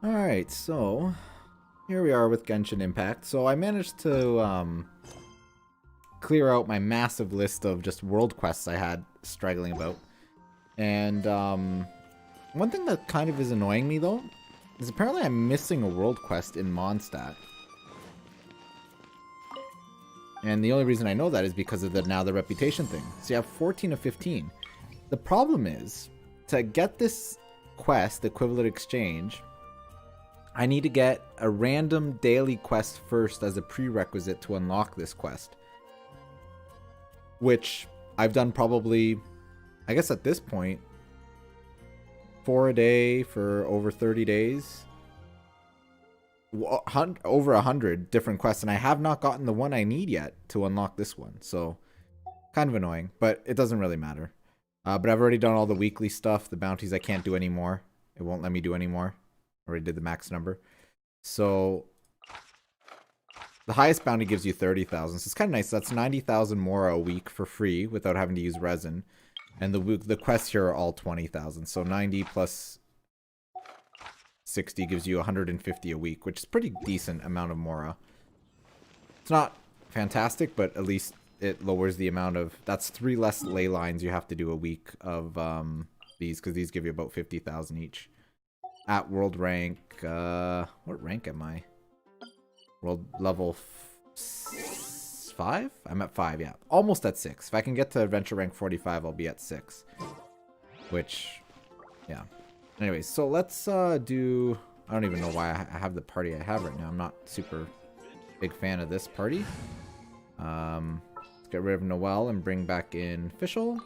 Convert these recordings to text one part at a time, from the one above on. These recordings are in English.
Alright, so here we are with Genshin Impact. So I managed to clear out my massive list of just world quests I had straggling about. And one thing that kind of is annoying me though is apparently I'm missing a world quest in Mondstadt. And the only reason I know that is because of the reputation thing. So you have 14 of 15. The problem is, to get this quest, the equivalent exchange, I need to get a random daily quest first as a prerequisite to unlock this quest. Which I've done probably, I guess at this point, 4 a day for over 30 days. Over 100 different quests, and I have not gotten the one I need yet to unlock this one. So, kind of annoying, but it doesn't really matter. But I've already done all the weekly stuff. The bounties I can't do anymore. It won't let me do anymore. Already did the max number. So, the highest bounty gives you 30,000. So it's kind of nice. That's 90,000 more a week for free without having to use resin. And the quests here are all 20,000. So 90 plus 60 gives you 150 a week, which is pretty decent amount of Mora. It's not fantastic, but at least it lowers the amount of... That's 3 less ley lines you have to do a week of these, because these give you about 50,000 each. At world rank... what rank am I? World level 5? I'm at 5, yeah. Almost at 6. If I can get to adventure rank 45, I'll be at 6. Which, yeah. Anyways, so let's do... I don't even know why I have the party I have right now. I'm not super big fan of this party. Let's get rid of Noelle and bring back in Fischl.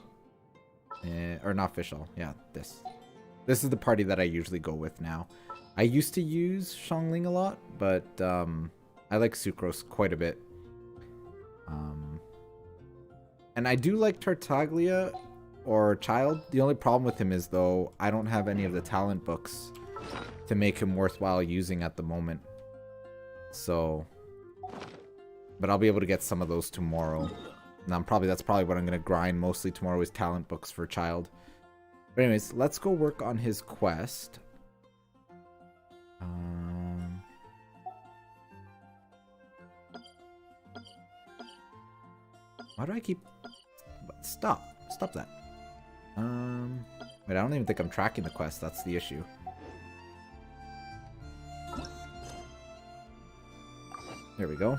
Or not Fischl. Yeah, this. This is the party that I usually go with now. I used to use Xiangling a lot, but I like Sucrose quite a bit. And I do like Tartaglia or Childe. The only problem with him is, though, I don't have any of the talent books to make him worthwhile using at the moment. So, but I'll be able to get some of those tomorrow. And that's probably what I'm going to grind mostly tomorrow is talent books for Childe. But anyways, let's go work on his quest. Why do I keep... Stop that. Wait, I don't even think I'm tracking the quest. That's the issue. There we go.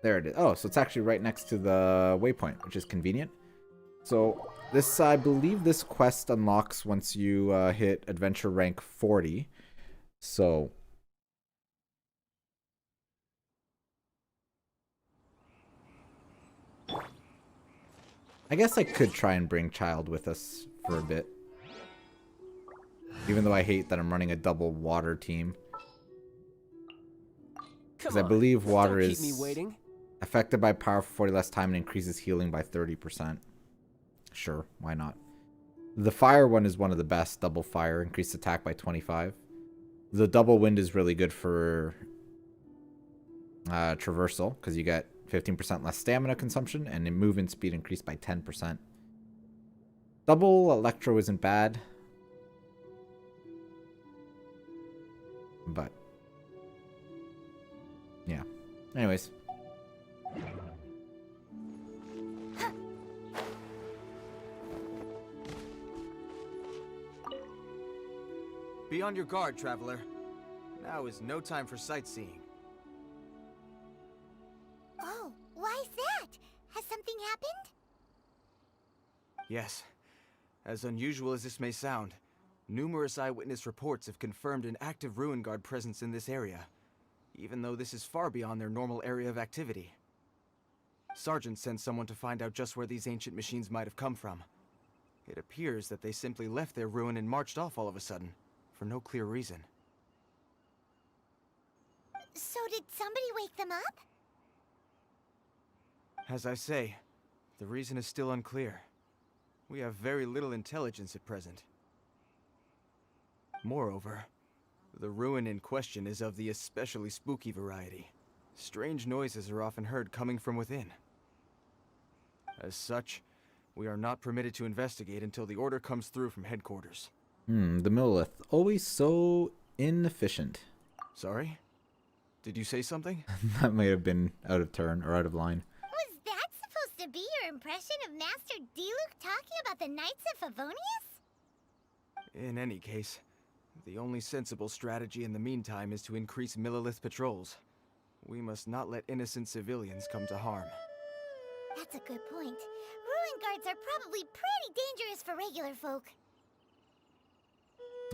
There it is. Oh, so it's actually right next to the waypoint, which is convenient. So this, I believe this quest unlocks once you hit adventure rank 40. So... I guess I could try and bring Childe with us for a bit. Even though I hate that I'm running a double water team. Because I believe water is affected by power for 40 less time and increases healing by 30%. Sure, why not? The fire one is one of the best. Double fire, increased attack by 25. The double wind is really good for traversal, because you get 15% less stamina consumption, and in movement speed increased by 10%. Double electro isn't bad. But, yeah. Anyways. Be on your guard, traveler. Now is no time for sightseeing. Oh, why's that? Has something happened? Yes. As unusual as this may sound, numerous eyewitness reports have confirmed an active Ruin Guard presence in this area, even though this is far beyond their normal area of activity. Sergeant sent someone to find out just where these ancient machines might have come from. It appears that they simply left their ruin and marched off all of a sudden, for no clear reason. So did somebody wake them up? As I say, the reason is still unclear. We have very little intelligence at present. Moreover, the ruin in question is of the especially spooky variety. Strange noises are often heard coming from within. As such, we are not permitted to investigate until the order comes through from headquarters. The Millilith. Always so inefficient. Sorry? Did you say something? That might have been out of turn or out of line. Was that supposed to be your impression of Master Diluc talking about the Knights of Favonius? In any case, the only sensible strategy in the meantime is to increase Millilith patrols. We must not let innocent civilians come to harm. That's a good point. Ruin guards are probably pretty dangerous for regular folk.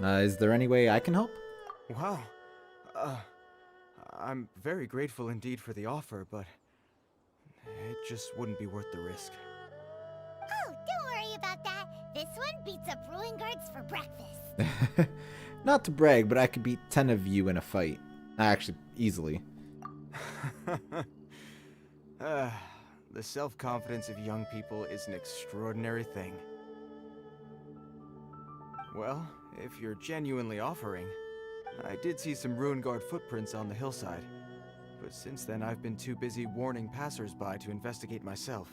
Is there any way I can help? Wow. I'm very grateful indeed for the offer, but it just wouldn't be worth the risk. Oh, don't worry about that. This one beats up ruin guards for breakfast. Not to brag, but I could beat 10 of you in a fight. Actually, easily. The self-confidence of young people is an extraordinary thing. Well, if you're genuinely offering, I did see some Ruin Guard footprints on the hillside, but since then I've been too busy warning passers-by to investigate myself.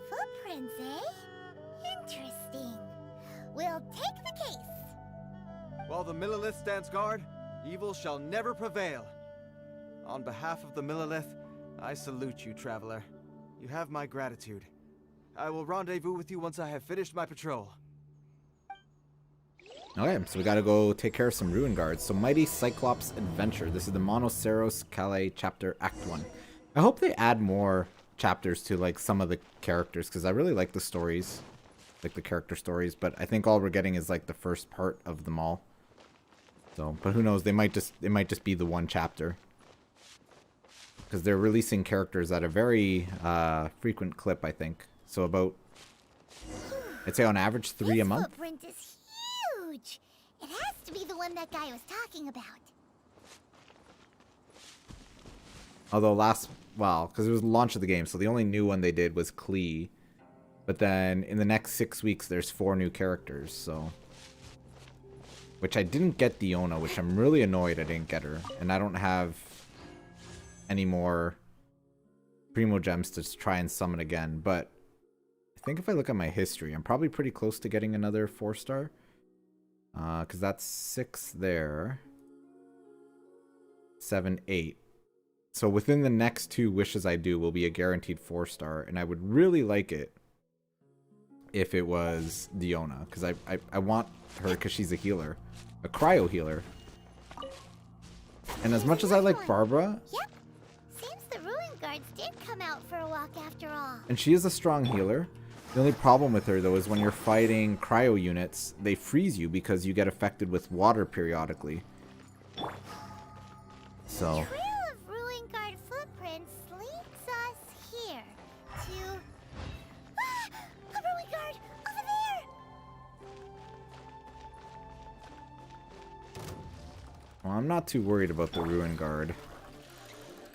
Footprints, eh? Interesting. We'll take the case. While the Millilith stands guard, evil shall never prevail. On behalf of the Millilith, I salute you, traveler. You have my gratitude. I will rendezvous with you once I have finished my patrol. Okay, so we gotta go take care of some Ruin Guards. So Mighty Cyclops Adventure. This is the Monoceros Calais chapter Act 1. I hope they add more chapters to like some of the characters, because I really like the stories. Like the character stories, but I think all we're getting is like the first part of them all. So, but who knows, it might just be the one chapter. Because they're releasing characters at a very frequent clip, I think. So about, I'd say on average 3 a month. This footprint is huge. It has to be the one that guy was talking about. Although because it was the launch of the game, so the only new one they did was Klee. But then in the next 6 weeks, there's 4 new characters, so. Which I didn't get Diona, which I'm really annoyed I didn't get her. And I don't have any more Primo Gems to try and summon again. But I think if I look at my history, I'm probably pretty close to getting another 4-star. Because that's 6 there. 7, 8. So within the next 2 wishes I do will be a guaranteed 4-star. And I would really like it if it was Diona. Because I want her because she's a healer. A cryo healer. And as much as I like Barbara... Yep. Seems the ruin guards did come out for a walk after all. And she is a strong healer. The only problem with her, though, is when you're fighting cryo units, they freeze you because you get affected with water periodically. So... The trail of ruin guard footprints leads us here to... A ruin guard! Over there! Well, I'm not too worried about the Ruin Guard.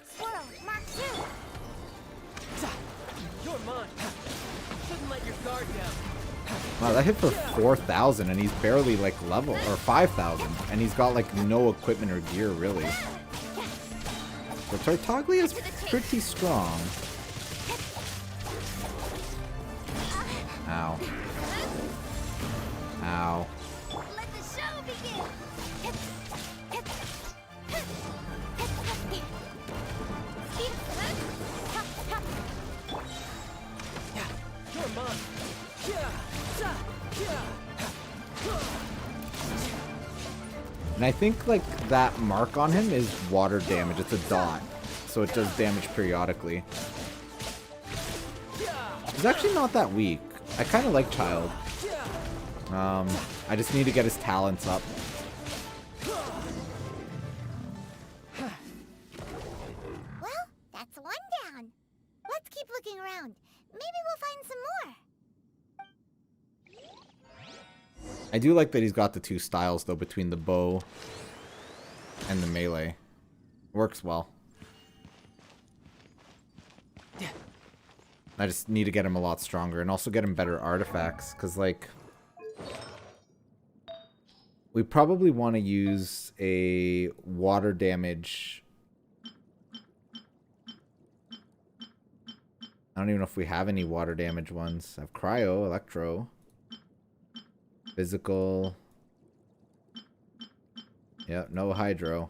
Squirrel, Mark 2! You're mine. Shouldn't let your guard down. Wow, that hit for 4,000 and he's barely like level, or 5,000. And he's got like no equipment or gear, really. So Tartaglia is pretty strong. Ow. Ow. Let the show begin! You're mine. And I think like that mark on him is water damage. It's a dot. So it does damage periodically. He's actually not that weak. I kind of like Childe. I just need to get his talents up. Well, that's one down. Let's keep looking around. Maybe we'll find some more. I do like that he's got the 2 styles, though, between the bow and the melee. Works well. I just need to get him a lot stronger and also get him better artifacts, because, like, we probably want to use a water damage I don't even know if we have any water damage ones. I have cryo, electro, physical. Yep, no hydro.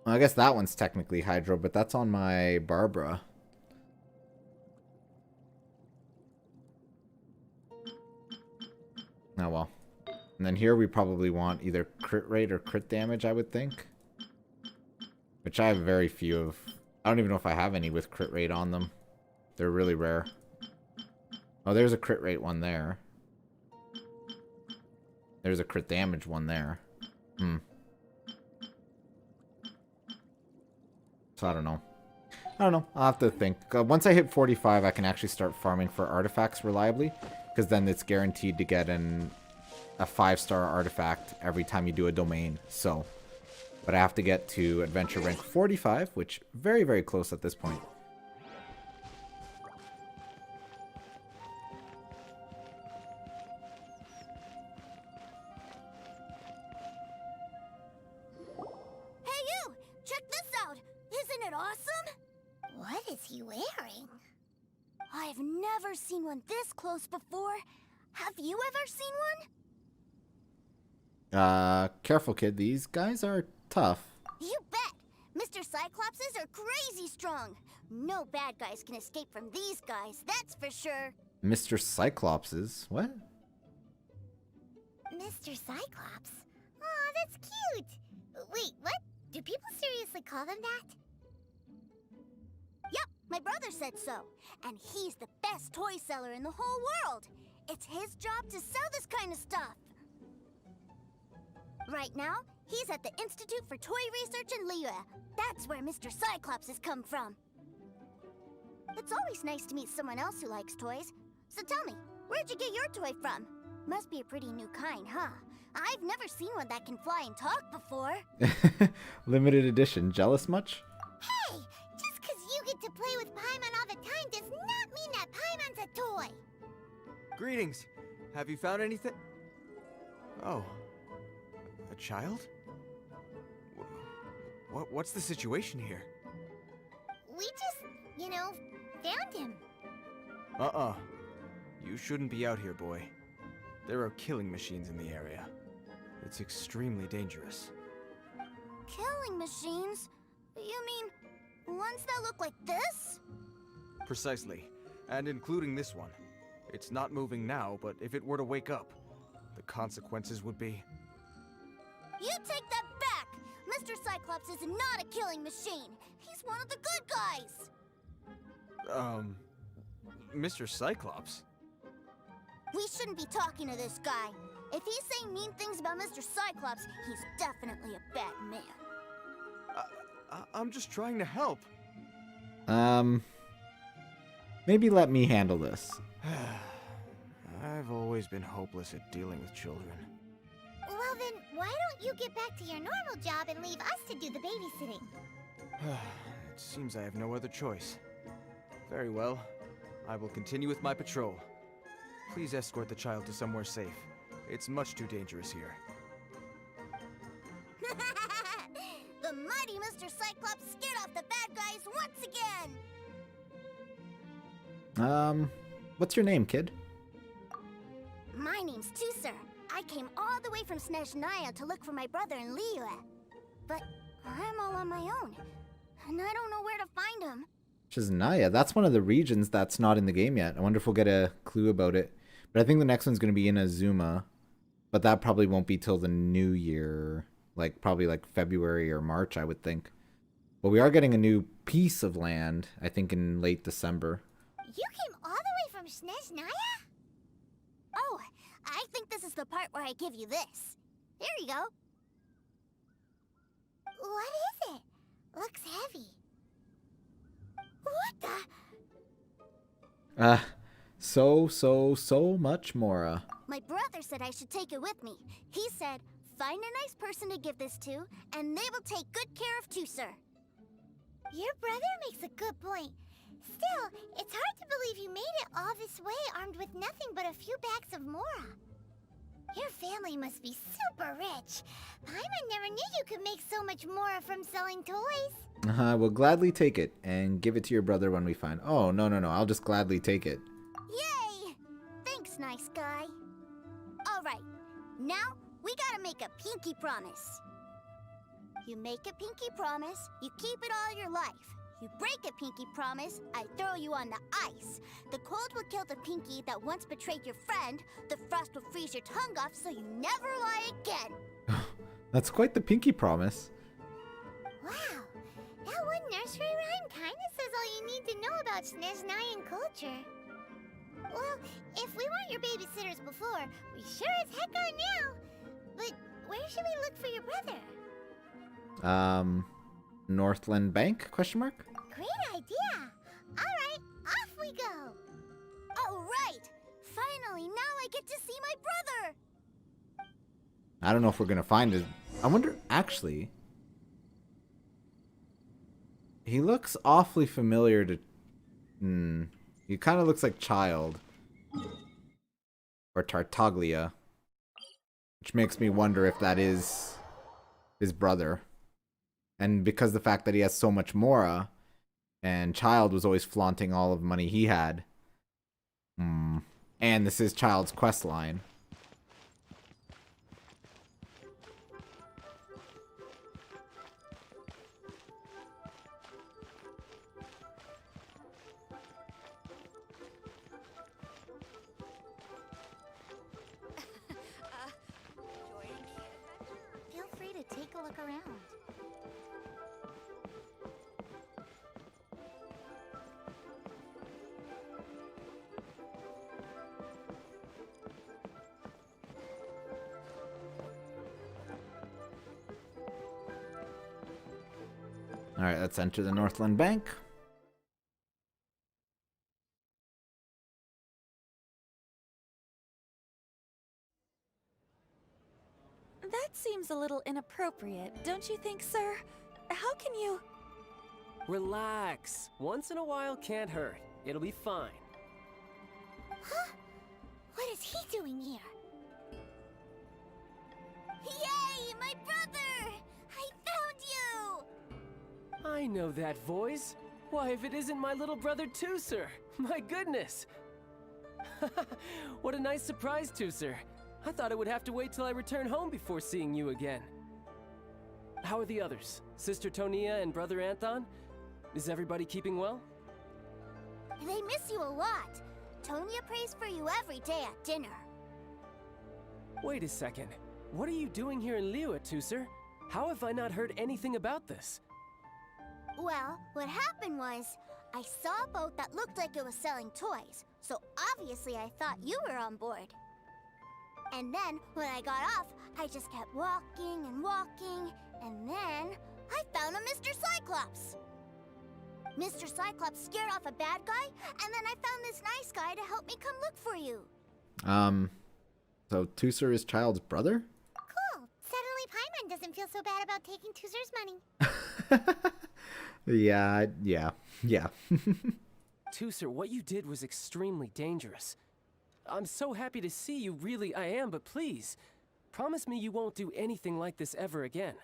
Well, I guess that one's technically hydro, but that's on my Barbara. Oh well. And then here we probably want either crit rate or crit damage, I would think. Which I have very few of. I don't even know if I have any with crit rate on them. They're really rare. Oh, there's a crit rate one there. There's a crit damage one there. So I don't know. I'll have to think. Once I hit 45, I can actually start farming for artifacts reliably. Because then it's guaranteed to get a 5-star artifact every time you do a domain. So, but I have to get to adventure rank 45, which very, very close at this point. Hey you! Check this out! Isn't it awesome? What is he wearing? I've never seen one this close before. Have you ever seen one? Careful, kid. These guys are tough. You bet! Mr. Cyclopses are crazy strong. No bad guys can escape from these guys, that's for sure. Mr. Cyclopses? What? Mr. Cyclops? Aw, that's cute! Wait, what? Do people seriously call them that? Yep, my brother said so. And he's the best toy seller in the whole world. It's his job to sell this kind of stuff. Right now, he's at the Institute for Toy Research in Liyue. That's where Mr. Cyclops has come from. It's always nice to meet someone else who likes toys. So tell me, where'd you get your toy from? Must be a pretty new kind, huh? I've never seen one that can fly and talk before. Limited edition. Jealous much? Hey, just 'cause you get to play with Paimon all the time does not mean that Paimon's a toy. Greetings. Have you found anything? Oh. A child? What's the situation here? We just, found him. You shouldn't be out here, boy. There are killing machines in the area. It's extremely dangerous. Killing machines? You mean ones that look like this? Precisely. And including this one. It's not moving now, but if it were to wake up, the consequences would be... You take that back! Mr. Cyclops is not a killing machine. He's one of the good guys. Mr. Cyclops? We shouldn't be talking to this guy. If he's saying mean things about Mr. Cyclops, he's definitely a bad man. I'm just trying to help. Maybe let me handle this. I've always been hopeless at dealing with children. Well then, why don't you get back to your normal job and leave us to do the babysitting? It seems I have no other choice. Very well. I will continue with my patrol. Please escort the child to somewhere safe. It's much too dangerous here. The mighty Mr. Cyclops scared off the bad guys once again! What's your name, kid? My name's Tusser. I came all the way from Snezhnaya to look for my brother in Liyue. But I'm all on my own, and I don't know where to find him. Snezhnaya, that's one of the regions that's not in the game yet. I wonder if we'll get a clue about it. But I think the next one's going to be in Azuma. But that probably won't be till the new year. Probably February or March, I would think. But we are getting a new piece of land, I think in late December. You came all the way from Snezhnaya? Oh, I think this is the part where I give you this. Here you go. What is it? Looks heavy. What the? So much, Mora. My brother said I should take it with me. He said, find a nice person to give this to, and they will take good care of Tusser. Your brother makes a good point. Still, it's hard to believe you made it all this way armed with nothing but a few bags of Mora. Your family must be super rich. Paimon never knew you could make so much more from selling toys. I will gladly take it and give it to your brother when we find. Oh, no, no, no. I'll just gladly take it. Yay! Thanks, nice guy. All right, now we gotta make a pinky promise. You make a pinky promise, you keep it all your life. You break a pinky promise, I throw you on the ice. The cold will kill the pinky that once betrayed your friend. The frost will freeze your tongue off so you never lie again. That's quite the pinky promise. Wow, that one nursery rhyme kinda says all you need to know about Snezhnayan culture. Well, if we weren't your babysitters before, we sure as heck are now. But where should we look for your brother? Northland Bank, question mark? Great idea! Alright, off we go! Alright! Finally, now I get to see my brother! I don't know if we're gonna find it. I wonder, actually. He looks awfully familiar to... He kind of looks like Childe. Or Tartaglia. Which makes me wonder if that is his brother. And because the fact that he has so much Mora, and Childe was always flaunting all of the money he had. And this is Childe's quest line. Feel free to take a look around. Alright, let's enter the Northland Bank. That seems a little inappropriate, don't you think, sir? How can you... Relax. Once in a while can't hurt. It'll be fine. Huh? What is he doing here? Yay, my brother! I found you! I know that voice. Why, if it isn't my little brother Tooser! My goodness! What a nice surprise, Tooser. I thought I would have to wait till I return home before seeing you again. How are the others? Sister Tonia and Brother Anthon? Is everybody keeping well? They miss you a lot. Tonia prays for you every day at dinner. Wait a second. What are you doing here in Liyue, Tooser? How have I not heard anything about this? Well, what happened was, I saw a boat that looked like it was selling toys, so obviously I thought you were on board. And then, when I got off, I just kept walking and walking, and then I found a Mr. Cyclops! Mr. Cyclops scared off a bad guy, and then I found this nice guy to help me come look for you. So Tooser is Childe's brother? Cool. Suddenly Paimon doesn't feel so bad about taking Tooser's money. Yeah. Tooser, what you did was extremely dangerous. I'm so happy to see you, really I am, but please, promise me you won't do anything like this ever again.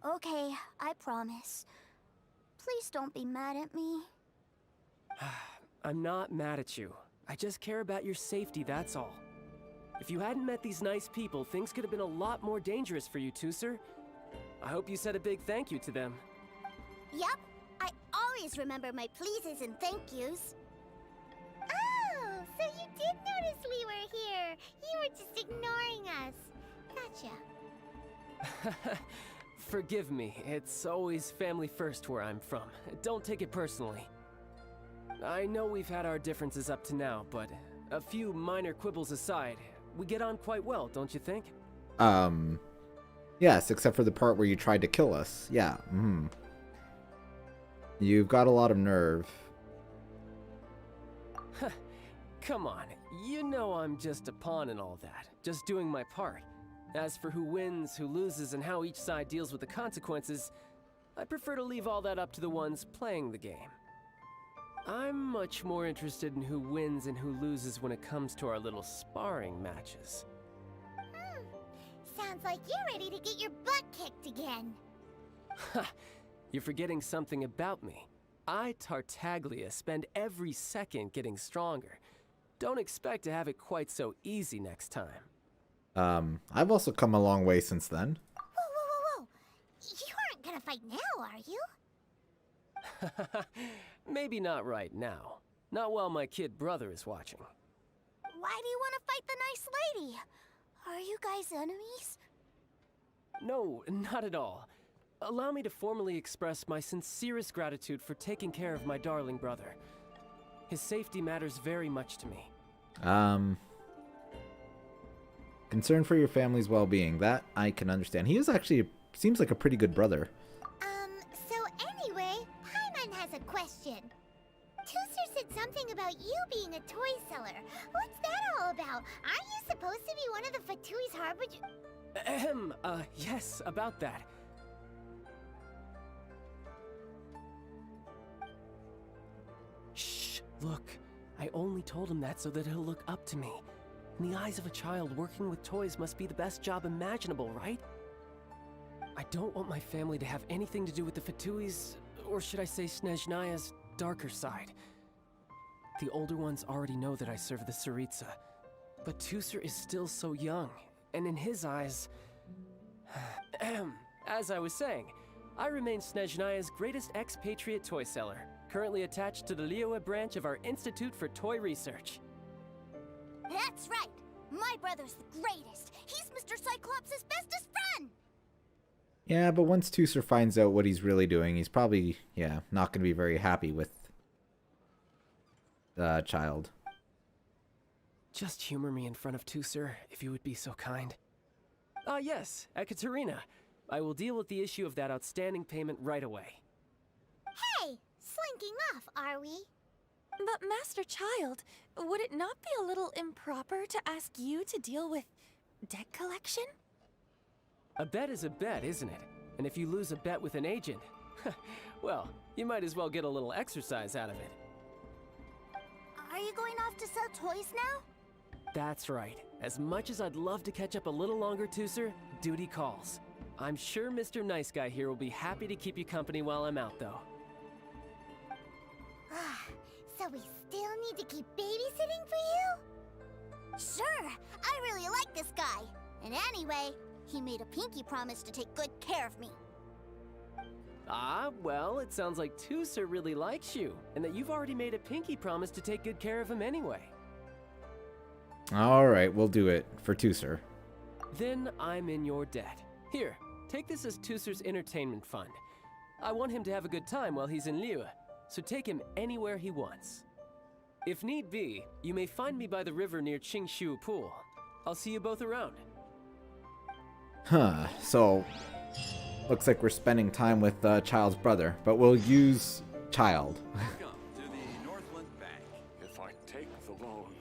Okay, I promise. Please don't be mad at me. I'm not mad at you. I just care about your safety, that's all. If you hadn't met these nice people, things could have been a lot more dangerous for you, Tooser. I hope you said a big thank you to them. Yep, I always remember my pleases and thank yous. Oh, so you did notice we were here. You were just ignoring us. Gotcha. Forgive me, it's always family first where I'm from. Don't take it personally. I know we've had our differences up to now, but a few minor quibbles aside, we get on quite well, don't you think? Yes, except for the part where you tried to kill us. Yeah, You've got a lot of nerve. Come on, you know I'm just a pawn and all that, just doing my part. As for who wins, who loses, and how each side deals with the consequences, I prefer to leave all that up to the ones playing the game. I'm much more interested in who wins and who loses when it comes to our little sparring matches. Sounds like you're ready to get your butt kicked again. Ha! You're forgetting something about me. I, Tartaglia, spend every second getting stronger. Don't expect to have it quite so easy next time. I've also come a long way since then. Whoa. You aren't gonna fight now, are you? Maybe not right now. Not while my kid brother is watching. Why do you want to fight the nice lady? Are you guys enemies? No, not at all. Allow me to formally express my sincerest gratitude for taking care of my darling brother. His safety matters very much to me. Concern for your family's well-being. That I can understand. He is actually, seems like a pretty good brother. So anyway, Paimon has a question. Tooser said something about you being a toy seller. What's that all about? Aren't you supposed to be one of the Fatui's harbinger? Yes, about that. Shh, look. I only told him that so that he'll look up to me. In the eyes of a child, working with toys must be the best job imaginable, right? I don't want my family to have anything to do with the Fatui's, or should I say Snezhnaya's, darker side. The older ones already know that I serve the Tsaritsa, but Tooser is still so young, and in his eyes... As I was saying, I remain Snezhnaya's greatest expatriate toy seller, currently attached to the Liyue branch of our Institute for Toy Research. That's right! My brother's the greatest! He's Mr. Cyclops' bestest friend! Yeah, but once Tooser finds out what he's really doing, he's probably, not going to be very happy with the child. Just humor me in front of Tooser, if you would be so kind. Ah, yes, Ekaterina. I will deal with the issue of that outstanding payment right away. Hey! Slinking off, are we? But Master Child, would it not be a little improper to ask you to deal with debt collection? A bet is a bet, isn't it? And if you lose a bet with an agent, well, you might as well get a little exercise out of it. Are you going off to sell toys now? That's right. As much as I'd love to catch up a little longer, Tooser, duty calls. I'm sure Mr. Nice Guy here will be happy to keep you company while I'm out, though. So we still need to keep babysitting for you? Sure, I really like this guy. And anyway, he made a pinky promise to take good care of me. Ah, well, it sounds like Tooser really likes you, and that you've already made a pinky promise to take good care of him anyway. Alright, we'll do it for Tooser. Then I'm in your debt. Here, take this as Tooser's entertainment fund. I want him to have a good time while he's in Liyue, so take him anywhere he wants. If need be, you may find me by the river near Qingshu Pool. I'll see you both around. Huh, so looks like we're spending time with Child's brother, but we'll use Child. Welcome to the Northland Bank. If I take the loan...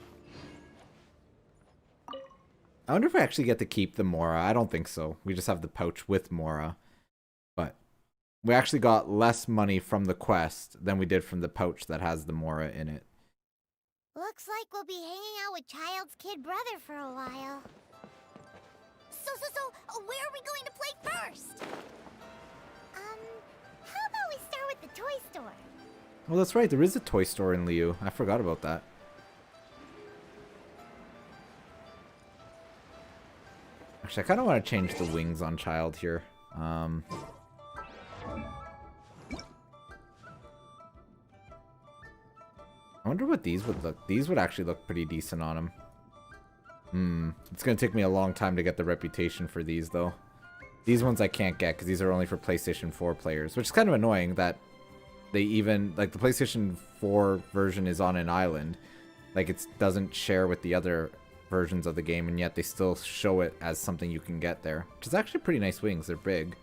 I wonder if I actually get to keep the Mora. I don't think so. We just have the pouch with Mora. But we actually got less money from the quest than we did from the pouch that has the Mora in it. Looks like we'll be hanging out with Child's kid brother for a while. So, where are we going to play first? How about we start with the toy store? Well, that's right. There is a toy store in Liyue. I forgot about that. Actually, I kind of want to change the wings on Child here. I wonder what these would look. These would actually look pretty decent on him. It's going to take me a long time to get the reputation for these, though. These ones I can't get because these are only for PlayStation 4 players, which is kind of annoying that they even, like, the PlayStation 4 version is on an island. Like, it doesn't share with the other versions of the game, and yet they still show it as something you can get there. Which is actually pretty nice wings. They're big.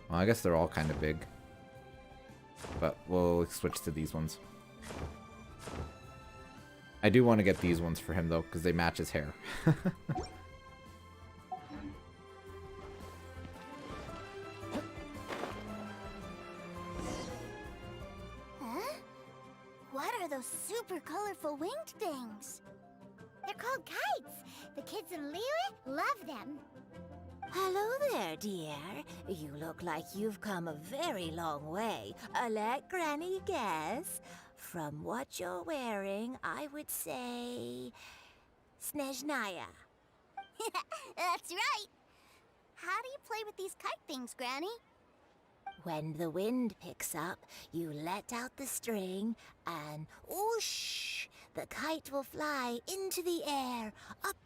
Well, I guess they're all kind of big. But we'll switch to these ones. I do want to get these ones for him, though, because they match his hair. Huh? those super colorful winged things. They're called kites. The kids in Liyue love them. Hello there, dear. You look like you've come a very long way. Let Granny guess. From what you're wearing, I would say... Snezhnaya. That's right. How do you play with these kite things, Granny? When the wind picks up, you let out the string, and whoosh! The kite will fly into the air, up,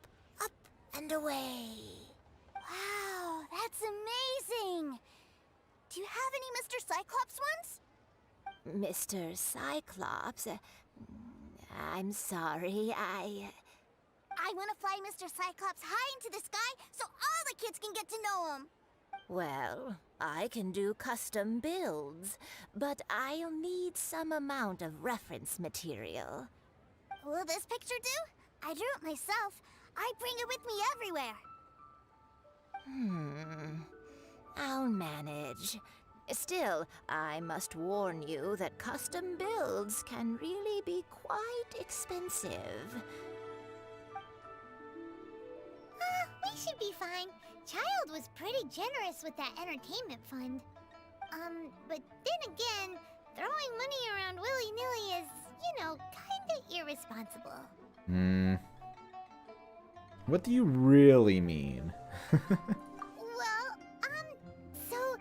up, and away. Wow, that's amazing! Do you have any Mr. Cyclops ones? Mr. Cyclops? I'm sorry, I want to fly Mr. Cyclops high into the sky so all the kids can get to know him. Well, I can do custom builds, but I'll need some amount of reference material. Will this picture do? I drew it myself. I bring it with me everywhere. I'll manage. Still, I must warn you that custom builds can really be quite expensive. We should be fine. Childe was pretty generous with that entertainment fund. But then again, throwing money around willy-nilly is, kinda irresponsible. What do you really mean? Well, so,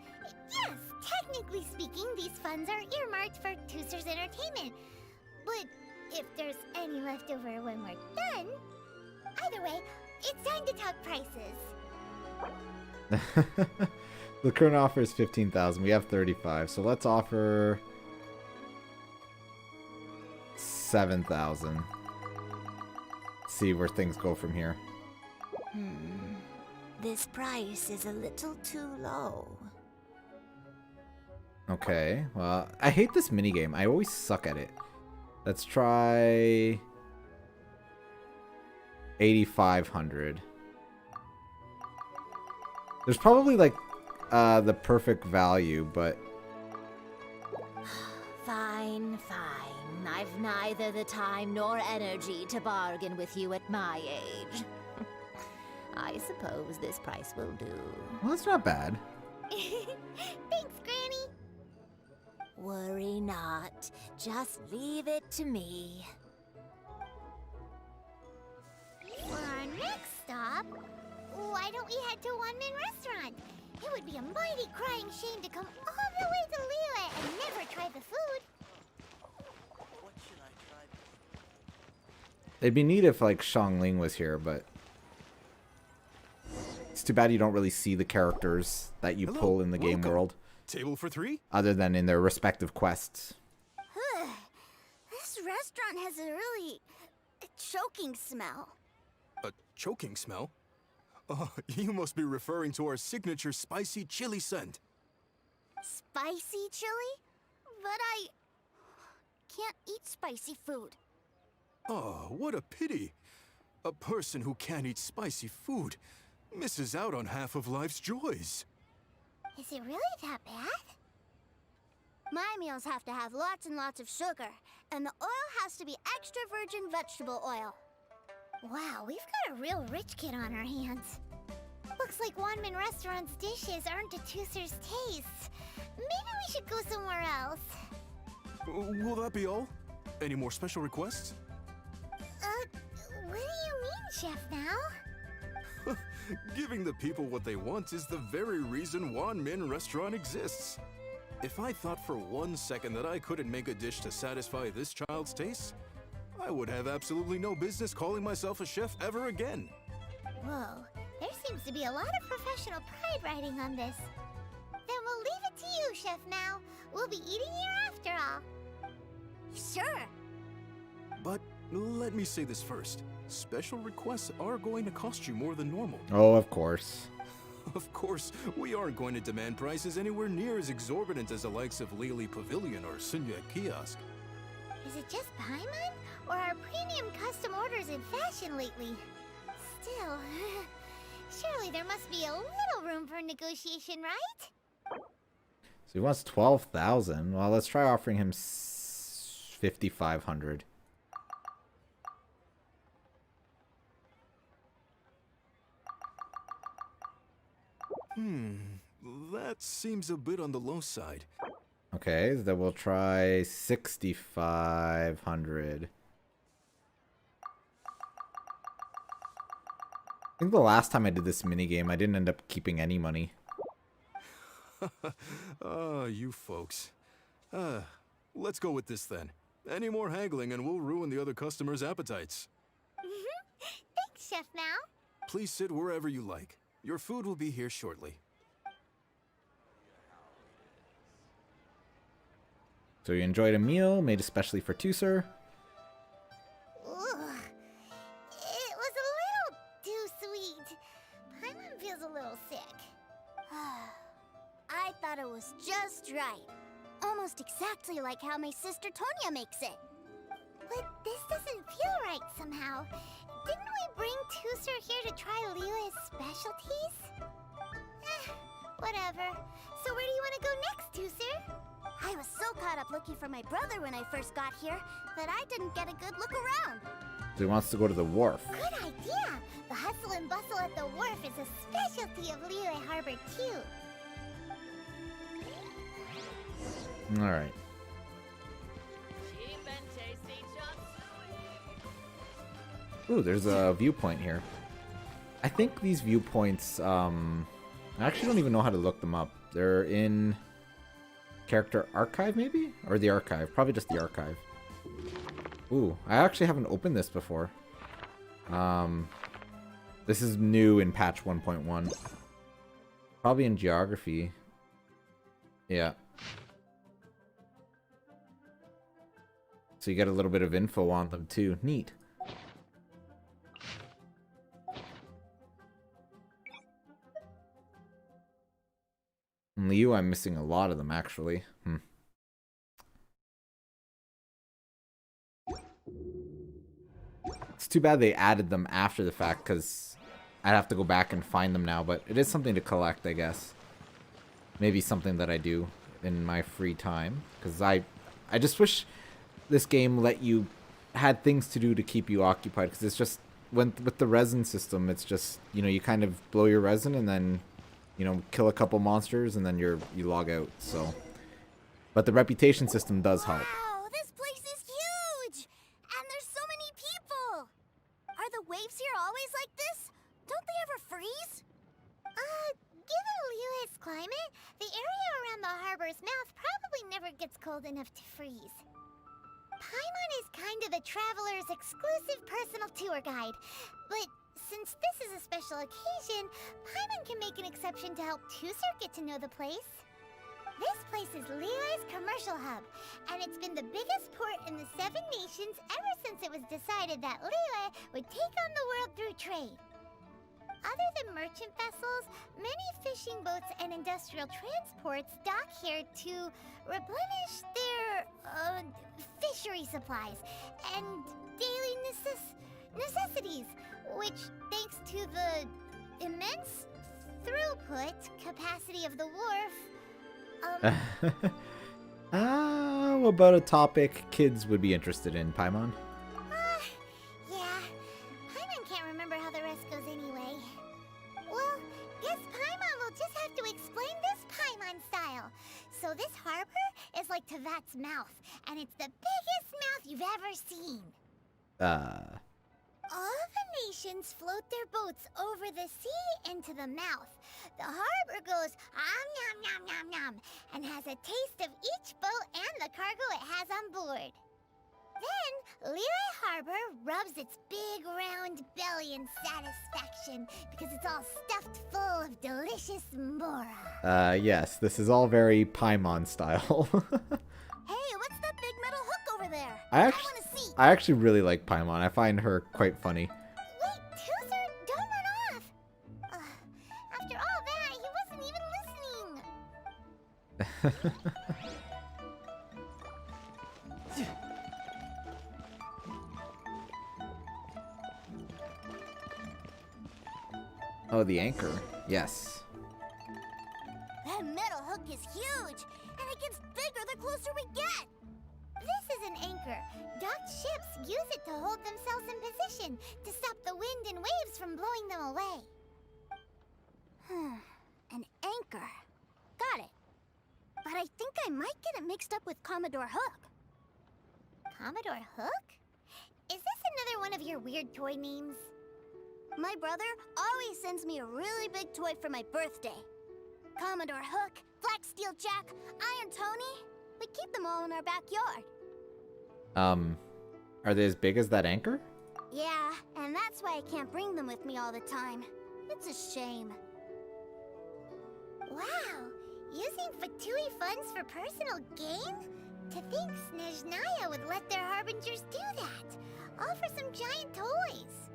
yes, technically speaking, these funds are earmarked for Tooster's entertainment. But if there's any left over when we're done, either way, it's time to talk prices. The current offer is 15,000. We have 35, so let's offer 7,000. See where things go from here. This price is a little too low. Okay, well, I hate this minigame. I always suck at it. Let's try 8,500. There's probably like the perfect value, but Fine. I've neither the time nor energy to bargain with you at my age. I suppose this price will do. well, that's not bad. Thanks, Granny. Worry not. Just leave it to me. For our next stop, why don't we head to One Man Restaurant? It would be a mighty crying shame to come all the way to Liyue and never try the food. What should I try? It'd be neat if like Xiangling was here, but it's too bad you don't really see the characters that you Hello, pull in the game welcome. world, Table for three? other than in their respective quests. This restaurant has a really choking smell. A choking smell? Oh, you must be referring to our signature spicy chili scent. Spicy chili? But I can't eat spicy food. Oh, what a pity. A person who can't eat spicy food misses out on half of life's joys. Is it really that bad? My meals have to have lots and lots of sugar, and the oil has to be extra virgin vegetable oil. Wow, we've got a real rich kid on our hands. Looks like One Man Restaurant's dishes aren't to Tooster's taste. Maybe we should go somewhere else. Will that be all? Any more special requests? What do you mean, Chef Now? Giving the people what they want is the very reason One Man Restaurant exists. If I thought for 1 second that I couldn't make a dish to satisfy this child's taste, I would have absolutely no business calling myself a chef ever again. Whoa, there seems to be a lot of professional pride riding on this. Then we'll leave it to you, Chef Now. We'll be eating here after all. Sure. But let me say this first. Special requests are going to cost you more than normal. Oh, of course. Of course, we aren't going to demand prices anywhere near as exorbitant as the likes of Lily Pavilion or Sunya Kiosk. Is it just Paimon? Or are premium custom orders in fashion lately? Still, surely there must be a little room for negotiation, right? So he wants 12,000. Well, let's try offering him 5,500. That seems a bit on the low side. Okay, then we'll try 6,500. I think the last time I did this minigame, I didn't end up keeping any money. Ah, you folks. Let's go with this then. Any more haggling and we'll ruin the other customers' appetites. Thanks, Chef Mao. Please sit wherever you like. Your food will be here shortly. So you enjoyed a meal made especially for Tusser. Ugh. It was a little too sweet. Paimon feels a little sick. I thought it was just right. Almost exactly like how my sister Tonya makes it. But this doesn't feel right somehow. Didn't we bring Tusser here to try Liyue's specialties? Whatever. So where do you want to go next, Tusser? I was so caught up looking for my brother when I first got here that I didn't get a good look around. So he wants to go to the wharf. Good idea! The hustle and bustle at the wharf is a specialty of Liyue Harbor too. Alright. Ooh, there's a viewpoint here. I think these viewpoints, I actually don't even know how to look them up. They're in Character Archive, maybe? Or the Archive. Probably just the Archive. Ooh, I actually haven't opened this before. This is new in patch 1.1. Probably in Geography. Yeah. So you get a little bit of info on them too. Neat. In Liu, I'm missing a lot of them, actually. It's too bad they added them after the fact, because I'd have to go back and find them now, but it is something to collect, I guess. Maybe something that I do in my free time, because I just wish this game let you had things to do to keep you occupied, because it's just with the resin system, it's just, you know, you kind of blow your resin and then, you know, kill a couple monsters and then you log out. So, but the reputation system does help. Wow, this place is huge! And there's so many people! Are the waves here always like this? Don't they ever freeze? Given Liyue's climate, the area around the harbor's mouth probably never gets cold enough to freeze. Paimon is kind of the traveler's exclusive personal tour guide, but since this is a special occasion, Paimon can make an exception to help Tusser get to know the place. This place is Liyue's commercial hub, and it's been the biggest port in the Seven Nations ever since it was decided that Liyue would take on the world through trade. Other than merchant vessels, many fishing boats and industrial transports dock here to replenish their fishery supplies and daily necessities, which, thanks to the immense throughput capacity of the wharf, What about a topic kids would be interested in, Paimon? yeah. Paimon can't remember how the rest goes anyway. Well, guess Paimon will just have to explain this Paimon style. So this harbor is like Tevat's mouth, and it's the biggest mouth you've ever seen. All the nations float their boats over the sea into the mouth. The harbor goes nom nom nom nom and has a taste of each boat and the cargo it has on board. Then, Liyue Harbor rubs its big round belly in satisfaction because it's all stuffed full of delicious mora. Yes, this is all very Paimon style. Hey, what's that big metal hook over there? I want to see. I actually really like Paimon. I find her quite funny. Wait, Tusser, don't run off! After all that, he wasn't even listening. Oh, the anchor. Yes. That metal hook is huge, and it gets bigger the closer we get. this is an anchor. Docked ships use it to hold themselves in position to stop the wind and waves from blowing them away. An anchor. Got it. But I think I might get it mixed up with Commodore Hook. Commodore Hook? Is this another one of your weird toy names? My brother always sends me a really big toy for my birthday. Commodore Hook, Black Steel Jack, Iron Tony. We keep them all in our backyard. Are they as big as that anchor? Yeah, and that's why I can't bring them with me all the time. It's a shame. Wow, using Fatui funds for personal gain? To think Snezhnaya would let their harbingers do that, all for some giant toys.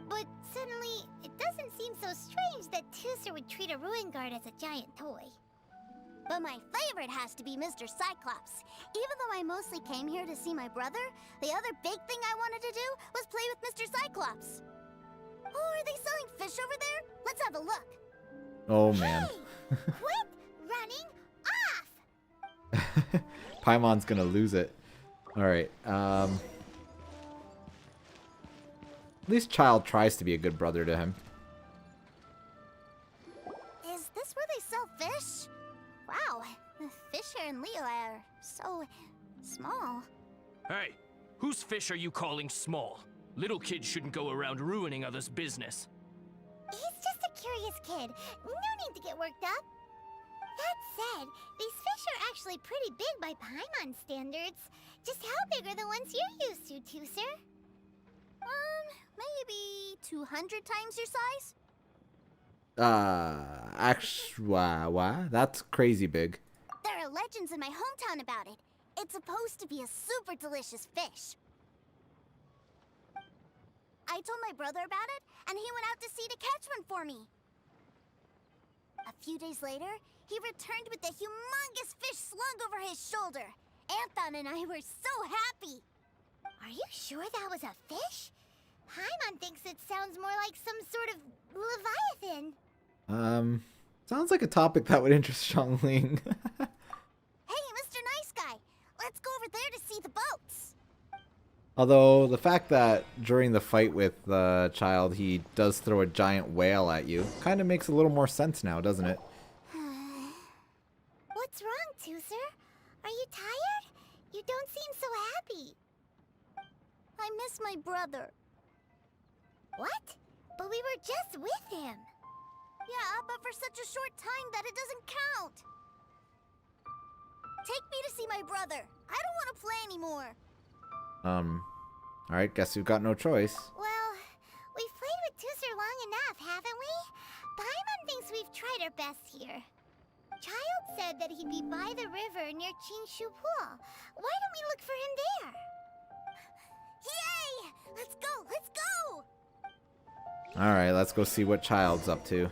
But suddenly, it doesn't seem so strange that Tooser would treat a ruin guard as a giant toy. But my favorite has to be Mr. Cyclops. Even though I mostly came here to see my brother, the other big thing I wanted to do was play with Mr. Cyclops. Oh, are they selling fish over there? Let's have a look. Oh, man. Hey, quit running off! Paimon's gonna lose it. Alright, at least Childe tries to be a good brother to him. Is this where they sell fish? Wow, the fish here in Leo are so small. Hey, whose fish are you calling small? Little kids shouldn't go around ruining others' business. He's just a curious kid. No need to get worked up. That said, these fish are actually pretty big by Paimon standards. Just how big are the ones you're used to, Tooser? Maybe 200 times your size? Actually, that's crazy big. There are legends in my hometown about it. It's supposed to be a super delicious fish. I told my brother about it, and he went out to sea to catch one for me. A few days later, he returned with a humongous fish slung over his shoulder. Anthon and I were so happy. Are you sure that was a fish? Paimon thinks it sounds more like some sort of leviathan. Sounds like a topic that would interest Xiangling. Hey, Mr. Nice Guy, let's go over there to see the boats. Although, the fact that during the fight with Childe, he does throw a giant whale at you, kind of makes a little more sense now, doesn't it? What's wrong, Tooser? Are you tired? You don't seem so happy. I miss my brother. What? But we were just with him. Yeah, but for such a short time that it doesn't count. Take me to see my brother. I don't want to play anymore. Alright, guess we've got no choice. Well, we've played with Tooser long enough, haven't we? Paimon thinks we've tried our best here. Childe said that he'd be by the river near Chinshu Pool. Why don't we look for him there? Yay! Let's go! Let's go! Alright, let's go see what Childe's up to.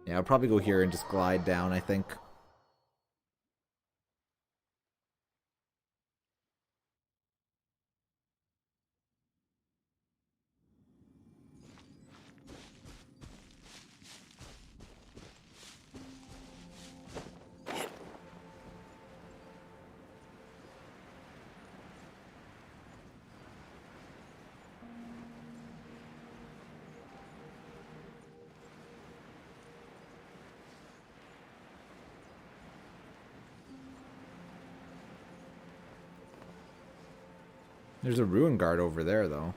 Yeah, I'll probably go here and just glide down, I think. There's a ruin guard over there, though.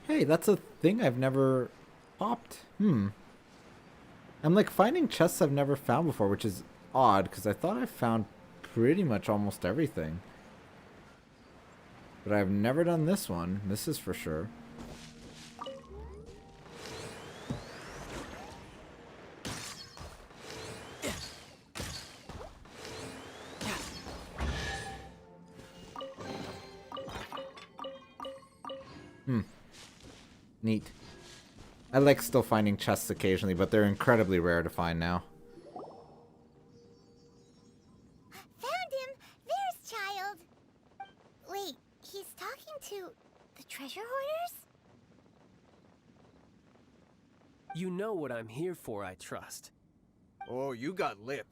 Hey, that's a thing I've never popped. I'm like finding chests I've never found before, which is odd, because I thought I found pretty much almost everything. But I've never done this one. This is for sure. Neat. I like still finding chests occasionally, but they're incredibly rare to find now. Found him! There's Childe! Wait, he's talking to treasure hoarders? You know what I'm here for, I trust. Oh, you got lip.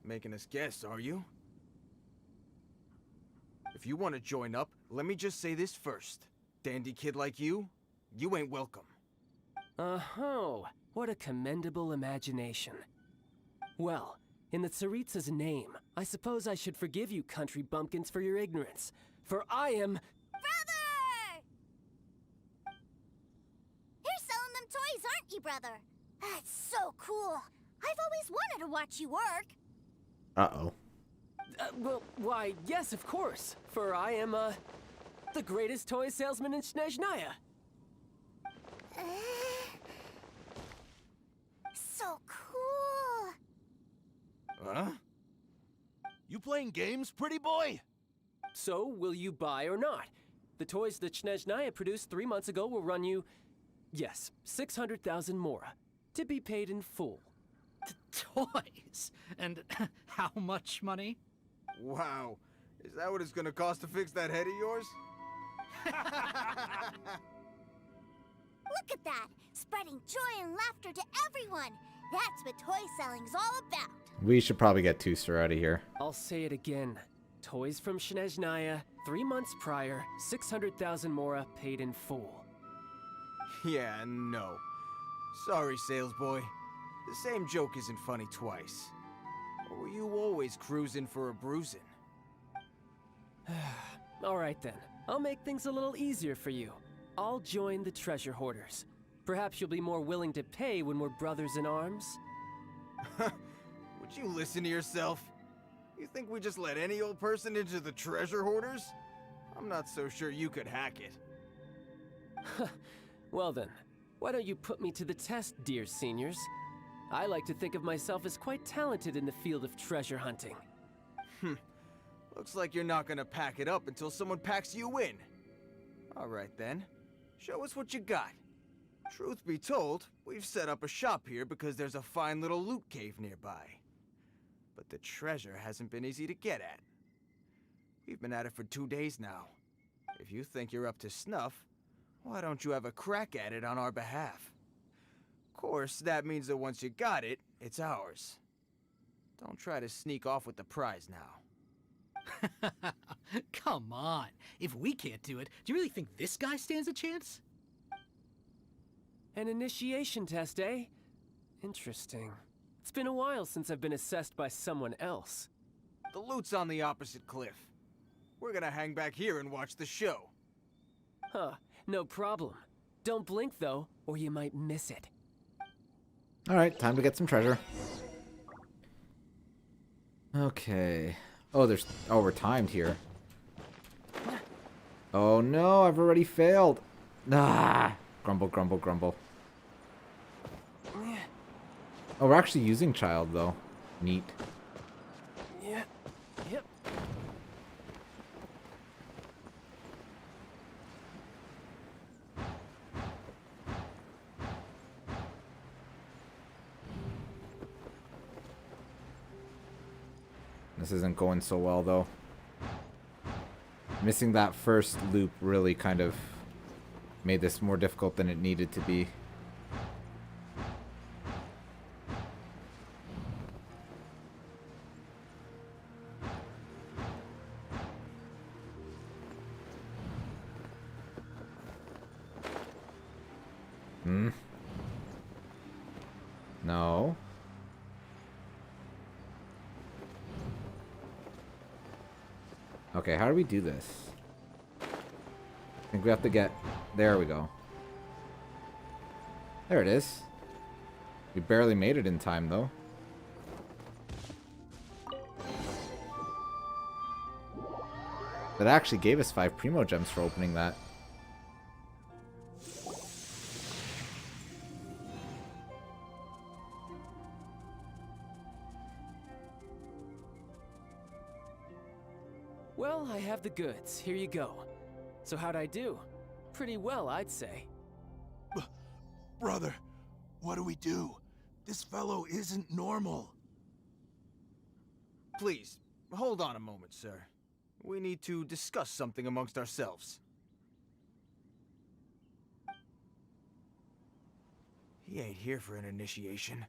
Making us guess, are you? If you want to join up, let me just say this first. Dandy kid like you ain't welcome. Oh, what a commendable imagination. Well, in the Tsaritsa's name, I suppose I should forgive you country bumpkins for your ignorance, for I am... Brother! You're selling them toys, aren't you, brother? That's so cool. I've always wanted to watch you work. Uh-oh. Well, why, yes, of course, for I am, the greatest toy salesman in Snezhnaya. So cool. Huh? You playing games, pretty boy? So, will you buy or not? The toys that Snezhnaya produced 3 months ago will run you, yes, 600,000 mora, to be paid in full. Toys? And how much money? Wow. Is that what it's gonna cost to fix that head of yours? Look at that! Spreading joy and laughter to everyone! That's what toy selling's all about! We should probably get Tooster out of here. I'll say it again. Toys from Snezhnaya, 3 months prior, 600,000 mora paid in full. Yeah, no. Sorry, sales boy. The same joke isn't funny twice. Or were you always cruising for a bruising? Alright then, I'll make things a little easier for you. I'll join the treasure hoarders. Perhaps you'll be more willing to pay when we're brothers in arms? Would you listen to yourself? You think we just let any old person into the treasure hoarders? I'm not so sure you could hack it. Well then, why don't you put me to the test, dear seniors? I like to think of myself as quite talented in the field of treasure hunting. Looks like you're not gonna pack it up until someone packs you in. Alright then, show us what you got. Truth be told, we've set up a shop here because there's a fine little loot cave nearby. But the treasure hasn't been easy to get at. We've been at it for 2 days now. If you think you're up to snuff, why don't you have a crack at it on our behalf? Of course, that means that once you got it, it's ours. Don't try to sneak off with the prize now. Come on. If we can't do it, do you really think this guy stands a chance? An initiation test, eh? Interesting. It's been a while since I've been assessed by someone else. The loot's on the opposite cliff. We're gonna hang back here and watch the show. Huh, no problem. Don't blink though, or you might miss it. Alright, time to get some treasure. Okay. Oh, we're timed here. Oh no, I've already failed. Ah! Grumble, grumble, grumble. Oh, we're actually using Childe, though. Neat. Yeah. Yep. This isn't going so well, though. Missing that first loop really kind of made this more difficult than it needed to be. No. Okay, how do we do this? I think we have to get... There we go. There it is. We barely made it in time, though. That actually gave us 5 Primo Gems for opening that. Well, I have the goods. Here you go. So how'd I do? Pretty well, I'd say. Brother, what do we do? This fellow isn't normal. Please, hold on a moment, sir. We need to discuss something amongst ourselves. He ain't here for an initiation.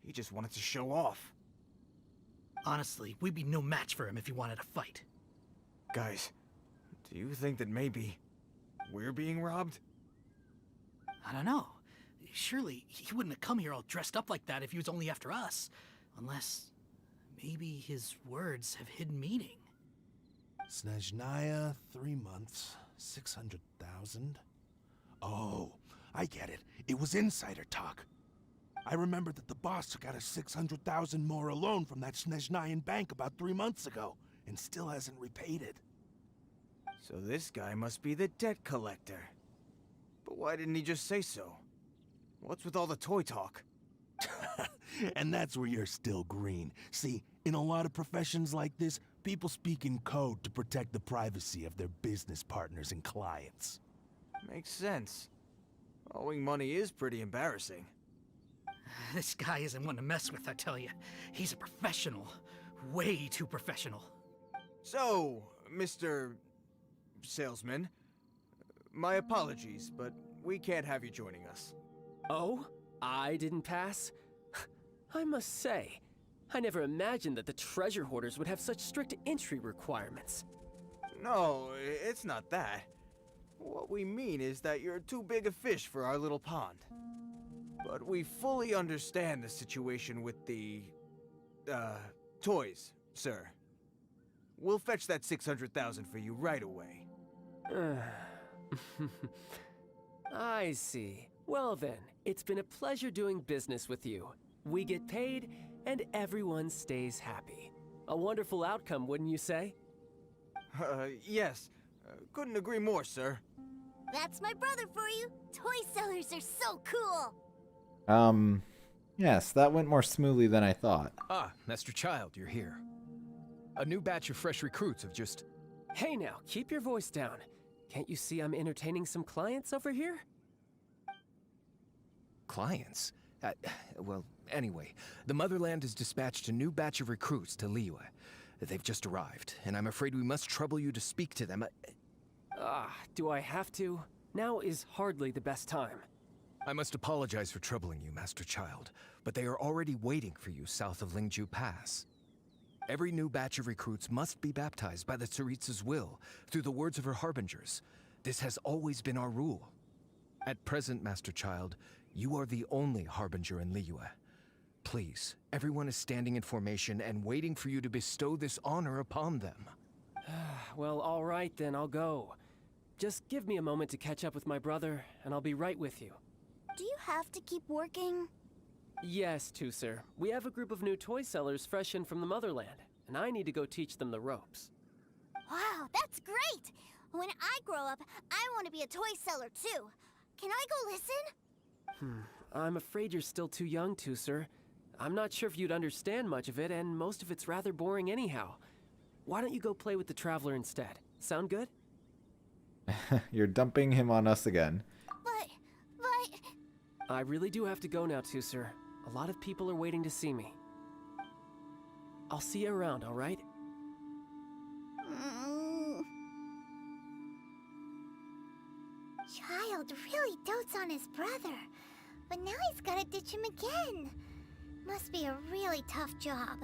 He just wanted to show off. Honestly, we'd be no match for him if he wanted to fight. Guys, do you think that maybe we're being robbed? I don't know. Surely he wouldn't have come here all dressed up like that if he was only after us. Unless maybe his words have hidden meaning. Snezhnaya, 3 months, 600,000. Oh, I get it. It was insider talk. I remember that the boss took out a 600,000 more a loan from that Snezhnayan bank about 3 months ago, and still hasn't repaid it. So this guy must be the debt collector. But why didn't he just say so? What's with all the toy talk? And that's where you're still green. See, in a lot of professions like this, people speak in code to protect the privacy of their business partners and clients. Makes sense. Owing money is pretty embarrassing. This guy isn't one to mess with, I tell you. He's a professional. Way too professional. So, Mr. Salesman, my apologies, but we can't have you joining us. Oh? I didn't pass? I must say, I never imagined that the treasure hoarders would have such strict entry requirements. No, it's not that. What we mean is that you're too big a fish for our little pond. But we fully understand the situation with the, toys, sir. We'll fetch that 600,000 for you right away. I see. Well then, it's been a pleasure doing business with you. We get paid, and everyone stays happy. A wonderful outcome, wouldn't you say? Yes. Couldn't agree more, sir. That's my brother for you. Toy sellers are so cool. Yes, that went more smoothly than I thought. Ah, Master Childe, you're here. A new batch of fresh recruits have just... Hey now, keep your voice down. Can't you see I'm entertaining some clients over here? Clients? Well, anyway, the Motherland has dispatched a new batch of recruits to Liyue. They've just arrived, and I'm afraid we must trouble you to speak to them. Do I have to? Now is hardly the best time. I must apologize for troubling you, Master Childe, but they are already waiting for you south of Lingju Pass. Every new batch of recruits must be baptized by the Tsaritsa's will, through the words of her harbingers. This has always been our rule. At present, Master Childe, you are the only harbinger in Liyue. Please, everyone is standing in formation and waiting for you to bestow this honor upon them. Well, all right then, I'll go. Just give me a moment to catch up with my brother, and I'll be right with you. Do you have to keep working? Yes, Tusser. We have a group of new toy sellers fresh in from the Motherland, and I need to go teach them the ropes. Wow, that's great! When I grow up, I want to be a toy seller too. Can I go listen? I'm afraid you're still too young, Tusser. I'm not sure if you'd understand much of it, and most of it's rather boring anyhow. Why don't you go play with the Traveler instead? Sound good? You're dumping him on us again. But... I really do have to go now, Tusser. A lot of people are waiting to see me. I'll see you around, all right? Childe really dotes on his brother, but now he's gotta ditch him again. Must be a really tough job.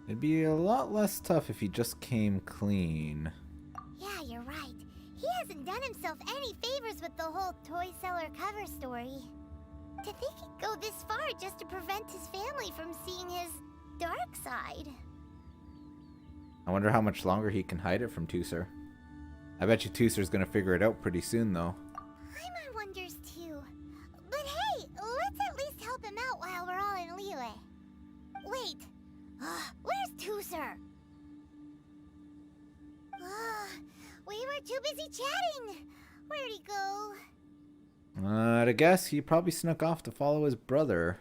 It'd be a lot less tough if he just came clean. Yeah, you're right. He hasn't done himself any favors with the whole toy seller cover story. To think he'd go this far just to prevent his family from seeing his dark side. I wonder how much longer he can hide it from Tusser. I bet you Tusser's gonna figure it out pretty soon, though. Paimon wonders too. But hey, let's at least help him out while we're all in Liyue. Wait, where's Tusser? We were too busy chatting. Where'd he go? I'd guess he probably snuck off to follow his brother.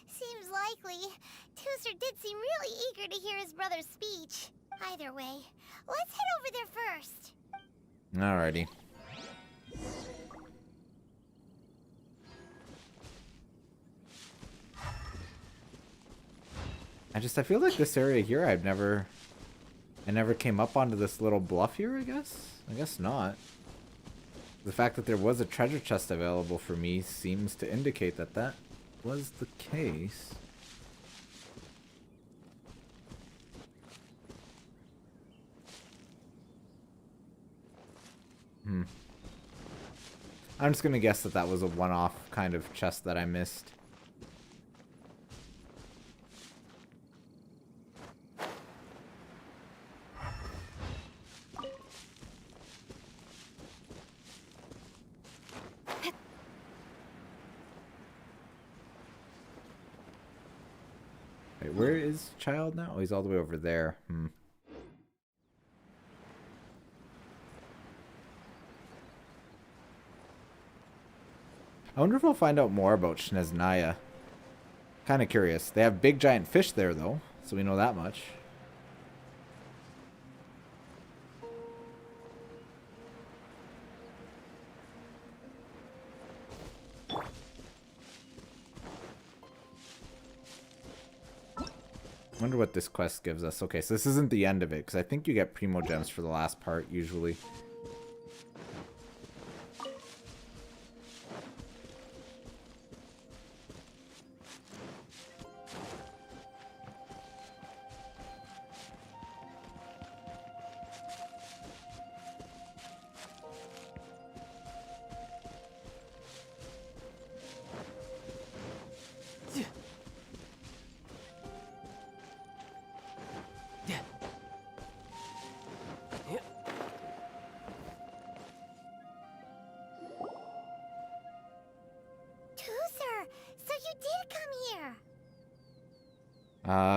Seems likely. Tusser did seem really eager to hear his brother's speech. Either way, let's head over there first. Alrighty. I feel like this area here I never came up onto this little bluff here, I guess? I guess not. The fact that there was a treasure chest available for me seems to indicate that that was the case. I'm just gonna guess that that was a one-off kind of chest that I missed. Wait, where is Childe now? Oh, he's all the way over there. I wonder if we'll find out more about Snezhnaya. Kind of curious. They have big giant fish there, though, so we know that much. Wonder what this quest gives us. Okay, so this isn't the end of it, because I think you get Primo Gems for the last part, usually.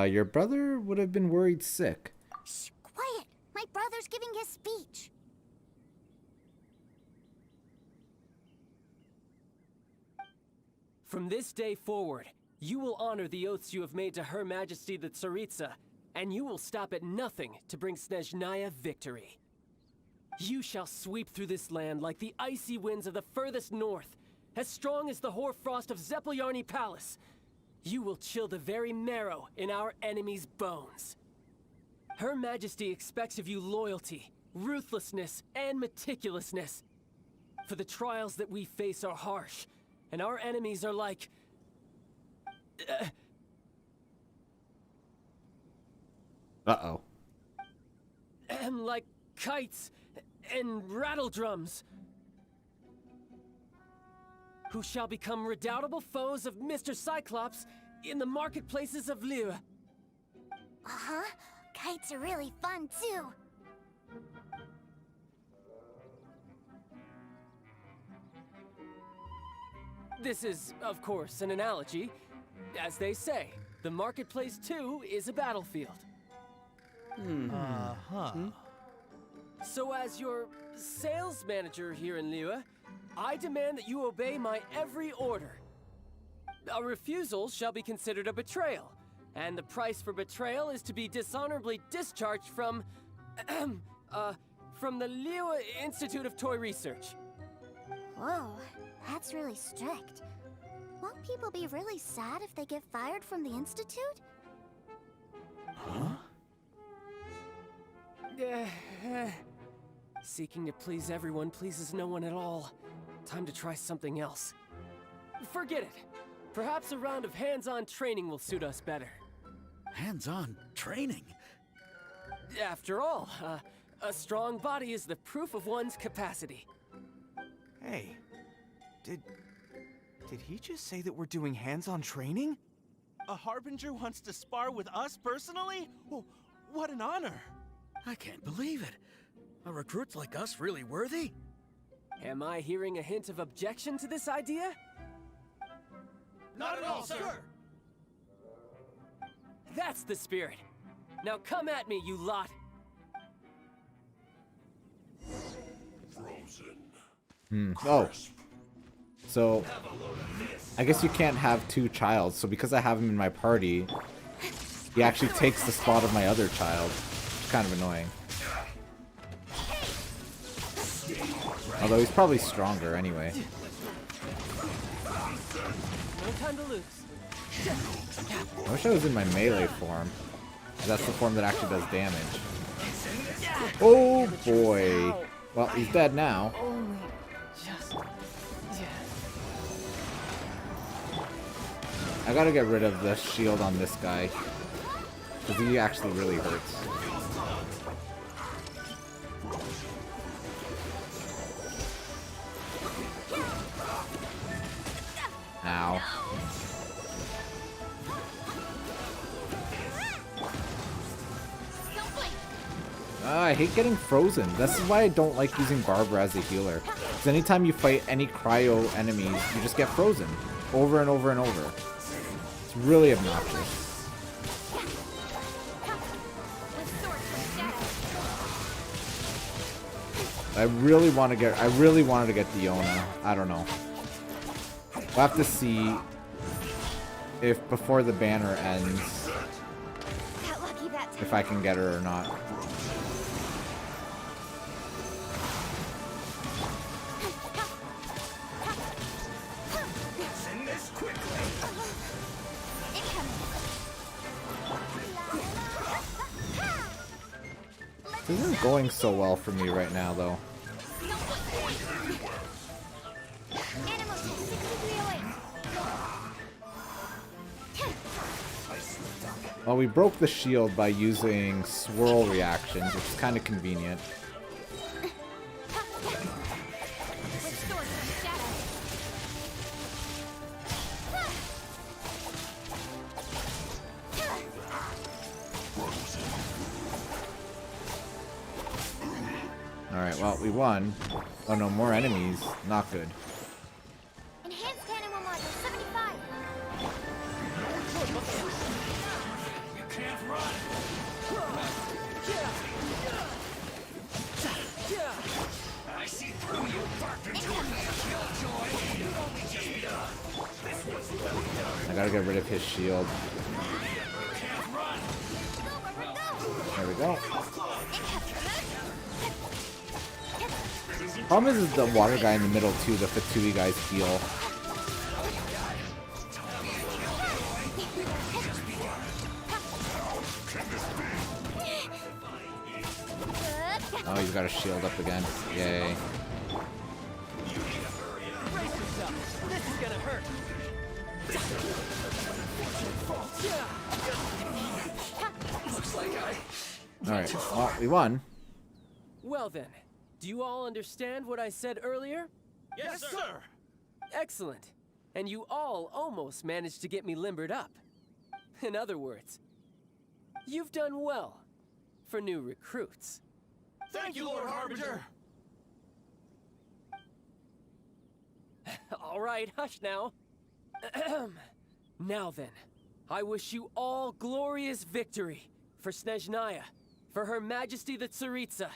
Your brother would have been worried sick. Shh, quiet! My brother's giving his speech. From this day forward, you will honor the oaths you have made to Her Majesty the Tsaritsa, and you will stop at nothing to bring Snezhnaya victory. You shall sweep through this land like the icy winds of the furthest north, as strong as the hoarfrost of Zepelyarny Palace. You will chill the very marrow in our enemies' bones. Her Majesty expects of you loyalty, ruthlessness, and meticulousness. For the trials that we face are harsh, and our enemies are like... Uh-oh. like kites and rattle drums. Who shall become redoubtable foes of Mr. Cyclops in the marketplaces of Liyue. Uh-huh. Kites are really fun, too. This is, of course, an analogy. As they say, the marketplace, too, is a battlefield. So as your sales manager here in Liyue, I demand that you obey my every order. A refusal shall be considered a betrayal, and the price for betrayal is to be dishonorably discharged from the Liyue Institute of Toy Research. Whoa, that's really strict. Won't people be really sad if they get fired from the Institute? Huh? Seeking to please everyone pleases no one at all. Time to try something else. Forget it. Perhaps a round of hands-on training will suit us better. Hands-on training? After all, a strong body is the proof of one's capacity. Hey, did he just say that we're doing hands-on training? A Harbinger wants to spar with us personally? Oh, what an honor! I can't believe it. Are recruits like us really worthy? Am I hearing a hint of objection to this idea? Not at all, sir! That's the spirit. Now come at me, you lot! Oh. So, I guess you can't have two Childes, so because I have him in my party, he actually takes the spot of my other child. It's kind of annoying. Although he's probably stronger anyway. No time to lose. I wish I was in my melee form. That's the form that actually does damage. Oh boy. Well, he's dead now. I gotta get rid of the shield on this guy, because he actually really hurts. Ow. I hate getting frozen. This is why I don't like using Barbara as a healer. Because anytime you fight any cryo enemies, you just get frozen. Over and over and over. It's really obnoxious. I really wanted to get Diona. I don't know. We'll have to see if before the banner ends, if I can get her or not. This isn't going so well for me right now, though. Well, we broke the shield by using swirl reactions, which is kind of convenient. Alright, well, we won. Oh no, more enemies. Not good. Enhanced cannon module 75. You can't run. I see through you, Barker Jordan. Killjoy. You only just begun. This was done. I gotta get rid of his shield. There we go. Problem is the water guy in the middle too, the Fatui guys heal. Oh, he's got a shield up again. Yay. Alright, well, we won. Well then, do you all understand what I said earlier? Yes, sir! Excellent. And you all almost managed to get me limbered up. In other words, you've done well for new recruits. Thank you, Lord Harbinger! All right, hush now. Now then, I wish you all glorious victory for Snezhnaya, for Her Majesty the Tsaritsa,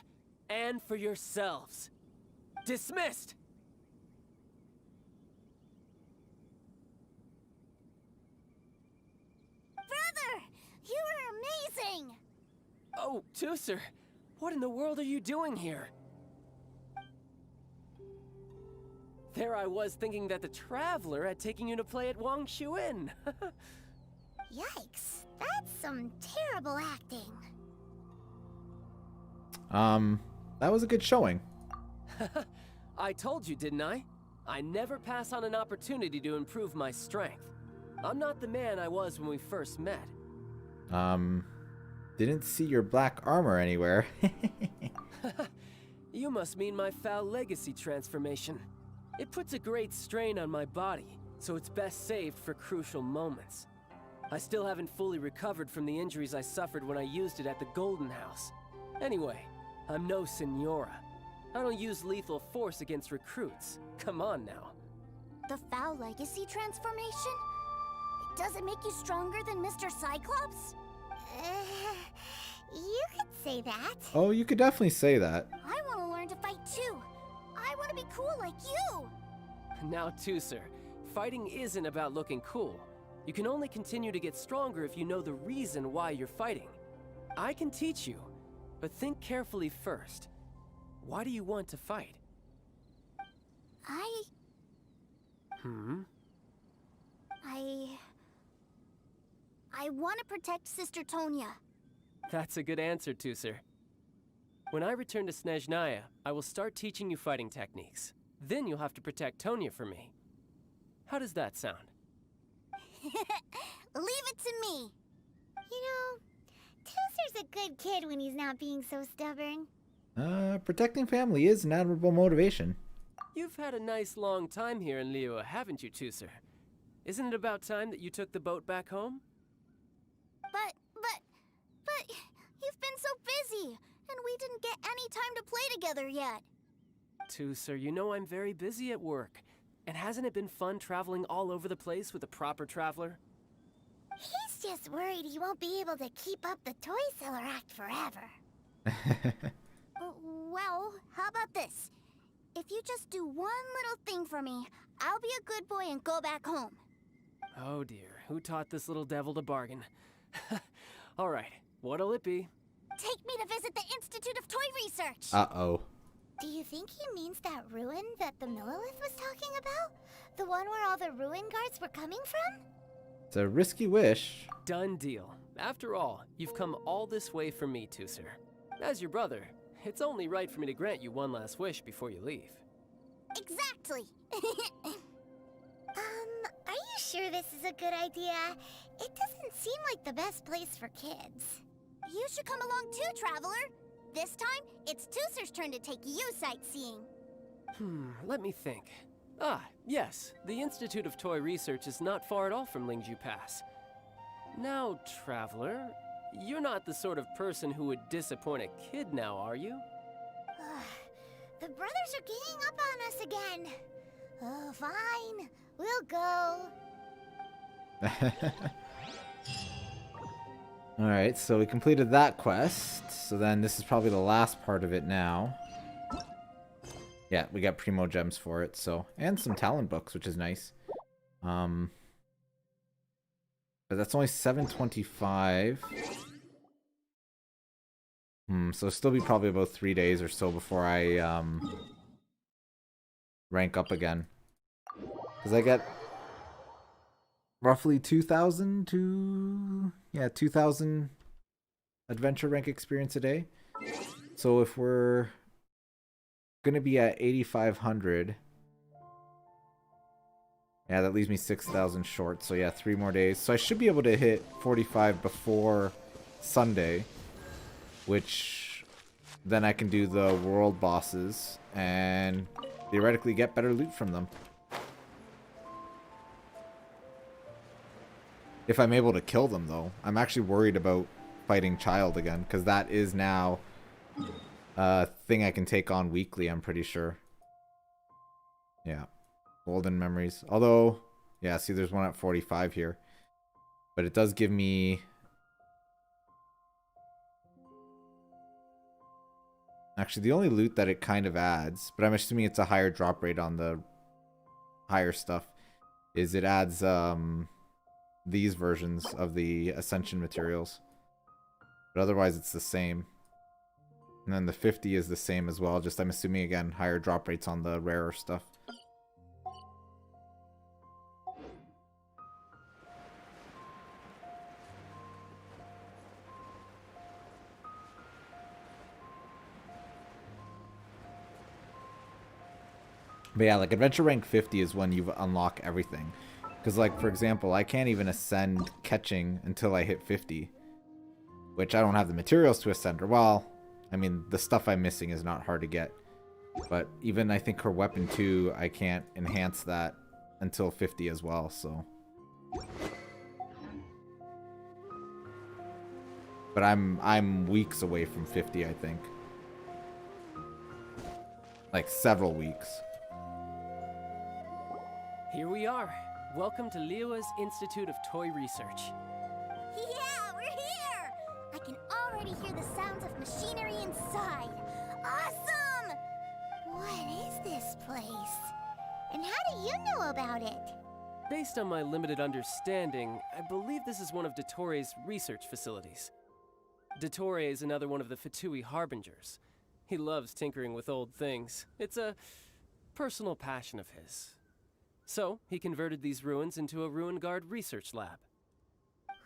and for yourselves. Dismissed! Brother! You are amazing! Oh, Tusser, what in the world are you doing here? There I was thinking that the Traveler had taken you to play at Wang Shuin. Yikes, that's some terrible acting. That was a good showing. I told you, didn't I? I never pass on an opportunity to improve my strength. I'm not the man I was when we first met. Didn't see your black armor anywhere. You must mean my foul legacy transformation. It puts a great strain on my body, so it's best saved for crucial moments. I still haven't fully recovered from the injuries I suffered when I used it at the Golden House. Anyway, I'm no Signora. I don't use lethal force against recruits. Come on now. The foul legacy transformation? Does it make you stronger than Mr. Cyclops? You could say that. Oh, you could definitely say that. I want to learn to fight too. I want to be cool like you. Now, Tusser, fighting isn't about looking cool. You can only continue to get stronger if you know the reason why you're fighting. I can teach you, but think carefully first. Why do you want to fight? I want to protect Sister Tonya. That's a good answer, Tusser. When I return to Snezhnaya, I will start teaching you fighting techniques. Then you'll have to protect Tonya for me. How does that sound? Leave it to me. You know, Tooser's a good kid when he's not being so stubborn. Protecting family is an admirable motivation. You've had a nice long time here in Liyue, haven't you, Tooser? Isn't it about time that you took the boat back home? But you've been so busy, and we didn't get any time to play together yet. Tooser, you know I'm very busy at work. And hasn't it been fun traveling all over the place with a proper traveler? He's just worried he won't be able to keep up the toy seller act forever. Well, how about this? If you just do one little thing for me, I'll be a good boy and go back home. Oh dear, who taught this little devil to bargain? All right, what'll it be? Take me to visit the Institute of Toy Research. Uh-oh. Do you think he means that ruin that the Millilith was talking about? The one where all the ruin guards were coming from? It's a risky wish. Done deal. After all, you've come all this way for me, Tooser. As your brother, it's only right for me to grant you one last wish before you leave. Exactly. Are you sure this is a good idea? It doesn't seem like the best place for kids. You should come along too, Traveler. This time, it's Tooser's turn to take you sightseeing. Let me think. Ah, yes, the Institute of Toy Research is not far at all from Lingju Pass. Now, Traveler, you're not the sort of person who would disappoint a kid now, are you? The brothers are ganging up on us again. Oh, fine. We'll go. Alright, so we completed that quest. So then this is probably the last part of it now. Yeah, we got Primo Gems for it, so. And some talent books, which is nice. But that's only 725. So it'll still be probably about 3 days or so before I rank up again. Because I get roughly 2,000 to... Yeah, 2,000 adventure rank experience a day. So if we're gonna be at 8,500... Yeah, that leaves me 6,000 short. So yeah, 3 more days. So I should be able to hit 45 before Sunday. Which then I can do the world bosses and theoretically get better loot from them. If I'm able to kill them, though. I'm actually worried about fighting Childe again, because that is now a thing I can take on weekly, I'm pretty sure. Yeah. Golden memories. Although, yeah, see, there's one at 45 here. But it does give me... Actually, the only loot that it kind of adds, but I'm assuming it's a higher drop rate on the higher stuff, is it adds these versions of the Ascension materials. But otherwise, it's the same. And then the 50 is the same as well, just I'm assuming, again, higher drop rates on the rarer stuff. But yeah, like adventure rank 50 is when you unlock everything. Because like, for example, I can't even ascend catching until I hit 50. Which I don't have the materials to ascend. Or well, I mean, the stuff I'm missing is not hard to get. But even I think her weapon 2, I can't enhance that until 50 as well, so. But I'm weeks away from 50, I think. Like several weeks. Here we are. Welcome to Liyue's Institute of Toy Research. Yeah, we're here! I can already hear the sounds of machinery inside. Awesome! What is this place? And how do you know about it? Based on my limited understanding, I believe this is one of Dottoro's research facilities. Dottore is another one of the Fatui Harbingers. He loves tinkering with old things. It's a personal passion of his. So, he converted these ruins into a Ruin Guard research lab.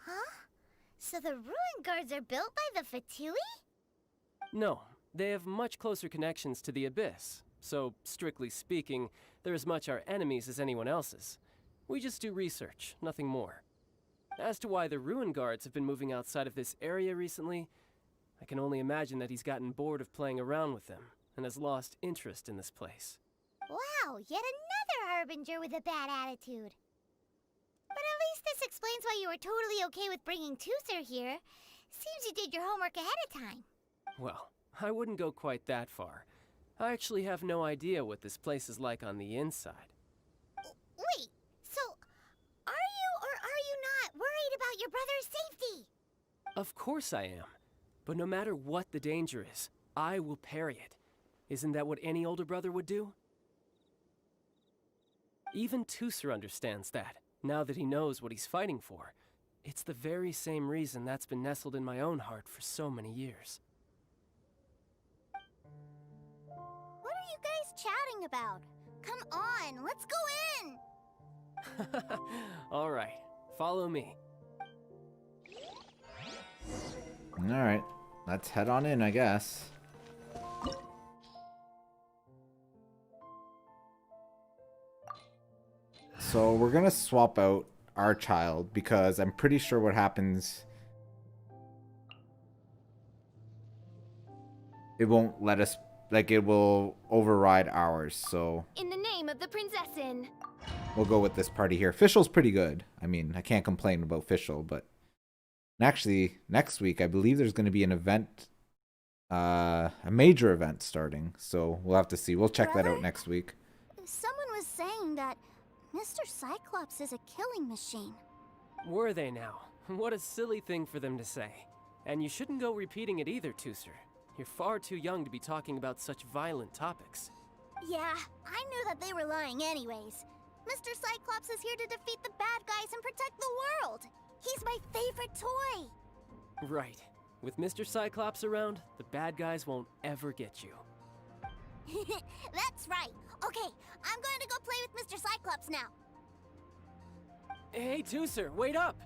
Huh? So the Ruin Guards are built by the Fatui? No, they have much closer connections to the Abyss. so strictly speaking, they're as much our enemies as anyone else's. We just do research, nothing more. As to why the Ruin Guards have been moving outside of this area recently, I can only imagine that he's gotten bored of playing around with them and has lost interest in this place. Wow, yet another Harbinger with a bad attitude. But at least this explains why you were totally okay with bringing Tooser here. Seems you did your homework ahead of time. Well, I wouldn't go quite that far. I actually have no idea what this place is like on the inside. Wait, so are you or are you not worried about your brother's safety? Of course I am. But no matter what the danger is, I will parry it. Isn't that what any older brother would do? Even Tooser understands that, now that he knows what he's fighting for. It's the very same reason that's been nestled in my own heart for so many years. What are you guys chatting about? Come on, let's go in! All right, follow me. Alright, let's head on in, I guess. So we're gonna swap out our child because I'm pretty sure what happens, it won't let us, like, it will override ours, so In the name of the Prinzessin. we'll go with this party here. Fischl's pretty good. I mean, I can't complain about Fischl, but actually next week I believe there's going to be an event, a major event starting, so we'll have to see. We'll check that out next week. Someone was saying that Mr. Cyclops is a killing machine. Were they now? What a silly thing for them to say. And you shouldn't go repeating it either, Tooser. You're far too young to be talking about such violent topics. Yeah, I knew that they were lying anyways. Mr. Cyclops is here to defeat the bad guys and protect the world. He's my favorite toy. Right. With Mr. Cyclops around, the bad guys won't ever get you. That's right. Okay, I'm going to go play with Mr. Cyclops now. Hey, Tooser, wait up!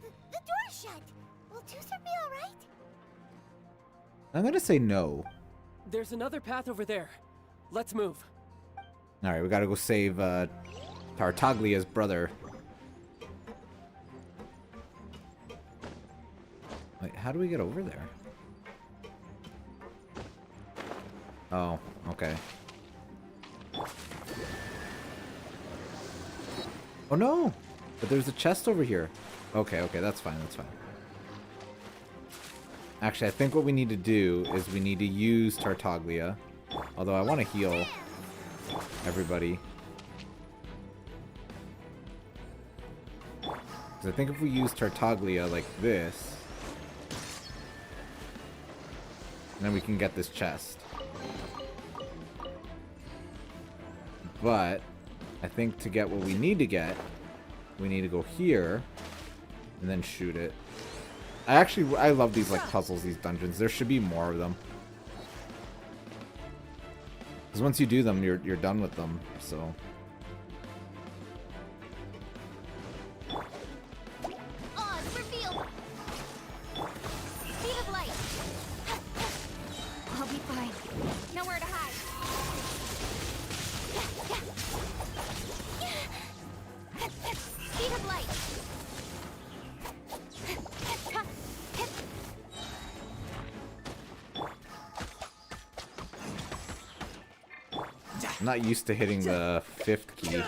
The door's shut. Will Tooser be alright? I'm going to say no. There's another path over there. Let's move. Alright, we gotta go save Tartaglia's brother. Wait, how do we get over there? Oh, okay. Oh no! But there's a chest over here. Okay, okay, that's fine, that's fine. Actually, I think what we need to do is we need to use Tartaglia. Although I want to heal everybody. Because I think if we use Tartaglia like this, then we can get this chest. But I think to get what we need to get, we need to go here and then shoot it. I love these like puzzles, these dungeons. There should be more of them. Because once you do them, you're done with them. So. Odds revealed. Speed of light. I'll be fine. Nowhere to hide. Speed of light. I'm not used to hitting the 5th key.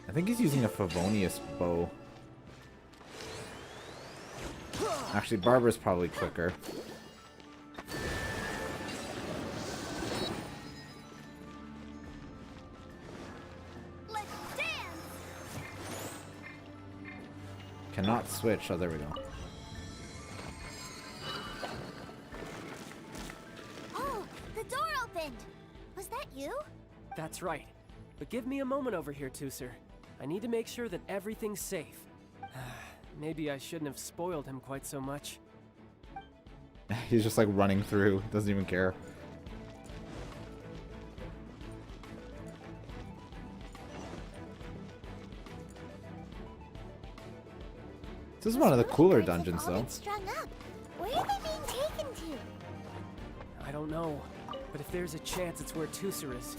I think he's using a Favonius bow. Actually, Barbara's probably quicker. Let's dance. Cannot switch. Oh, there we go. Oh, the door opened. Was that you? That's right. But give me a moment over here, Tooser. I need to make sure that everything's safe. Maybe I shouldn't have spoiled him quite so much. He's just like running through. Doesn't even care. This is one of the cooler dungeons, though. Strung up. Where are they being taken to? I don't know. But if there's a chance it's where Tusser is,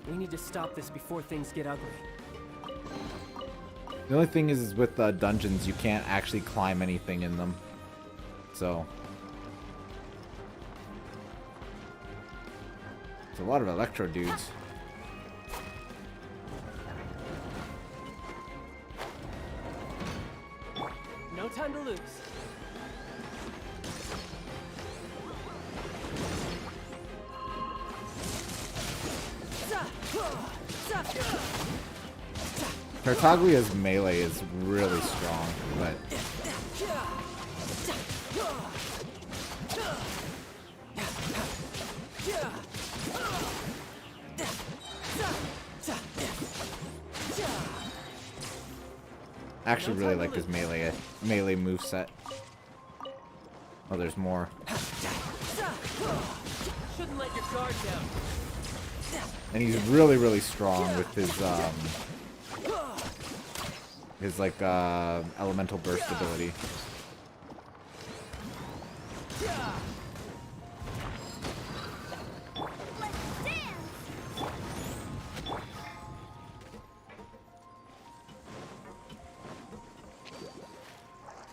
we need to stop this before things get ugly. The only thing is with dungeons, you can't actually climb anything in them. So... There's a lot of electro dudes. No time to lose. Tartaglia's melee is really strong, but... I actually really like his melee moveset. Oh, there's more. Shouldn't let your guard down. And he's really, really strong with his like elemental burst ability.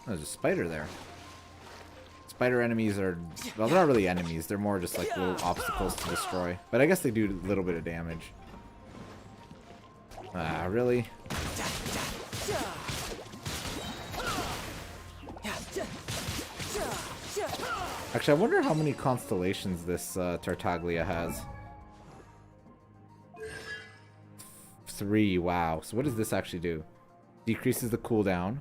There's a spider there. Spider enemies are, well, they're not really enemies. They're more just like little obstacles to destroy. But I guess they do a little bit of damage. Ah, really? Actually, I wonder how many constellations this Tartaglia has. 3, wow. So what does this actually do? Decreases the cooldown.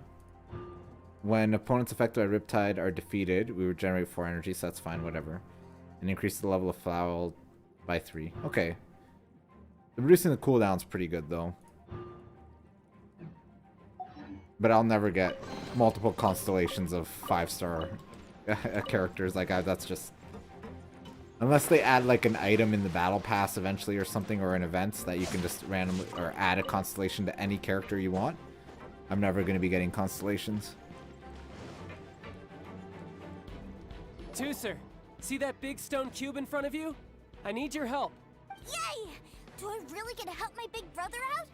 When opponents affected by Riptide are defeated, we regenerate 4 energy, so that's fine, whatever. And increases the level of Foul by 3. Okay. Reducing the cooldown's pretty good, though. But I'll never get multiple constellations of 5-star characters. Like, that's just... Unless they add, like, an item in the Battle Pass eventually or something, or an event that you can just randomly... Or add a constellation to any character you want. I'm never going to be getting constellations. Tusser, see that big stone cube in front of you? I need your help. Yay! Do I really get to help my big brother out?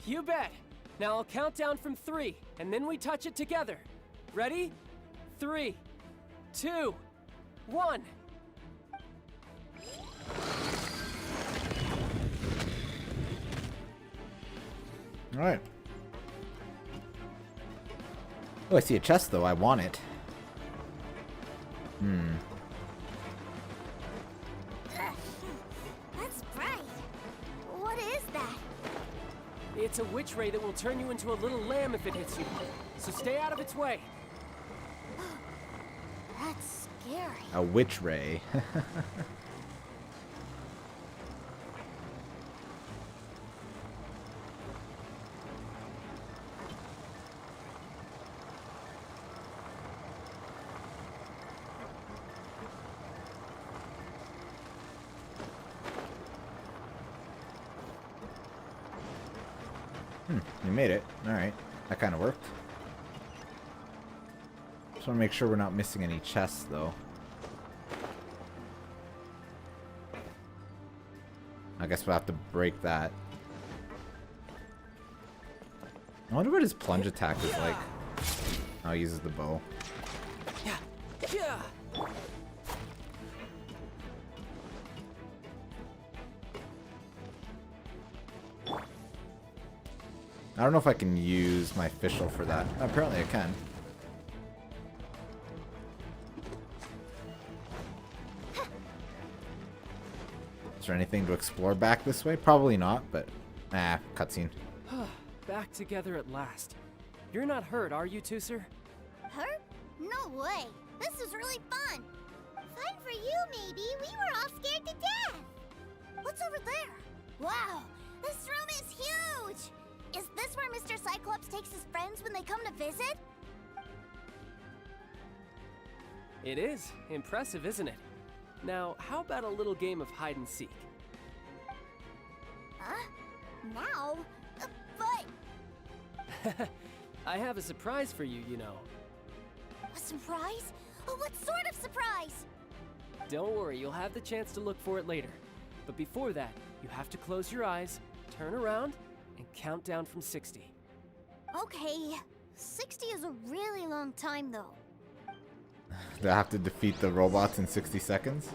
You bet. Now I'll count down from 3, and then we touch it together. Ready? 3, 2, 1. Alright. Oh, I see a chest, though. I want it. That's bright. What is that? It's a witch ray that will turn you into a little lamb if it hits you. So stay out of its way. That's scary. A witch ray. You made it. Alright. That kind of worked. Just want to make sure we're not missing any chests, though. I guess we'll have to break that. I wonder what his plunge attack is like. Oh, he uses the bow. I don't know if I can use my official for that. Apparently I can. Is there anything to explore back this way? Probably not, but... cutscene. Back together at last. You're not hurt, are you, Tusser? Hurt? No way. This is really fun. Fun for you, maybe. We were all scared to death. What's over there? Wow, this room is huge. Is this where Mr. Cyclops takes his friends when they come to visit? It is. Impressive, isn't it? Now, how about a little game of hide and seek? Huh? Now? But... I have a surprise for you, you know. A surprise? Oh, what sort of surprise? Don't worry, you'll have the chance to look for it later. But before that, you have to close your eyes, turn around, and count down from 60. Okay, 60 is a really long time though. Do I have to defeat the robots in 60 seconds?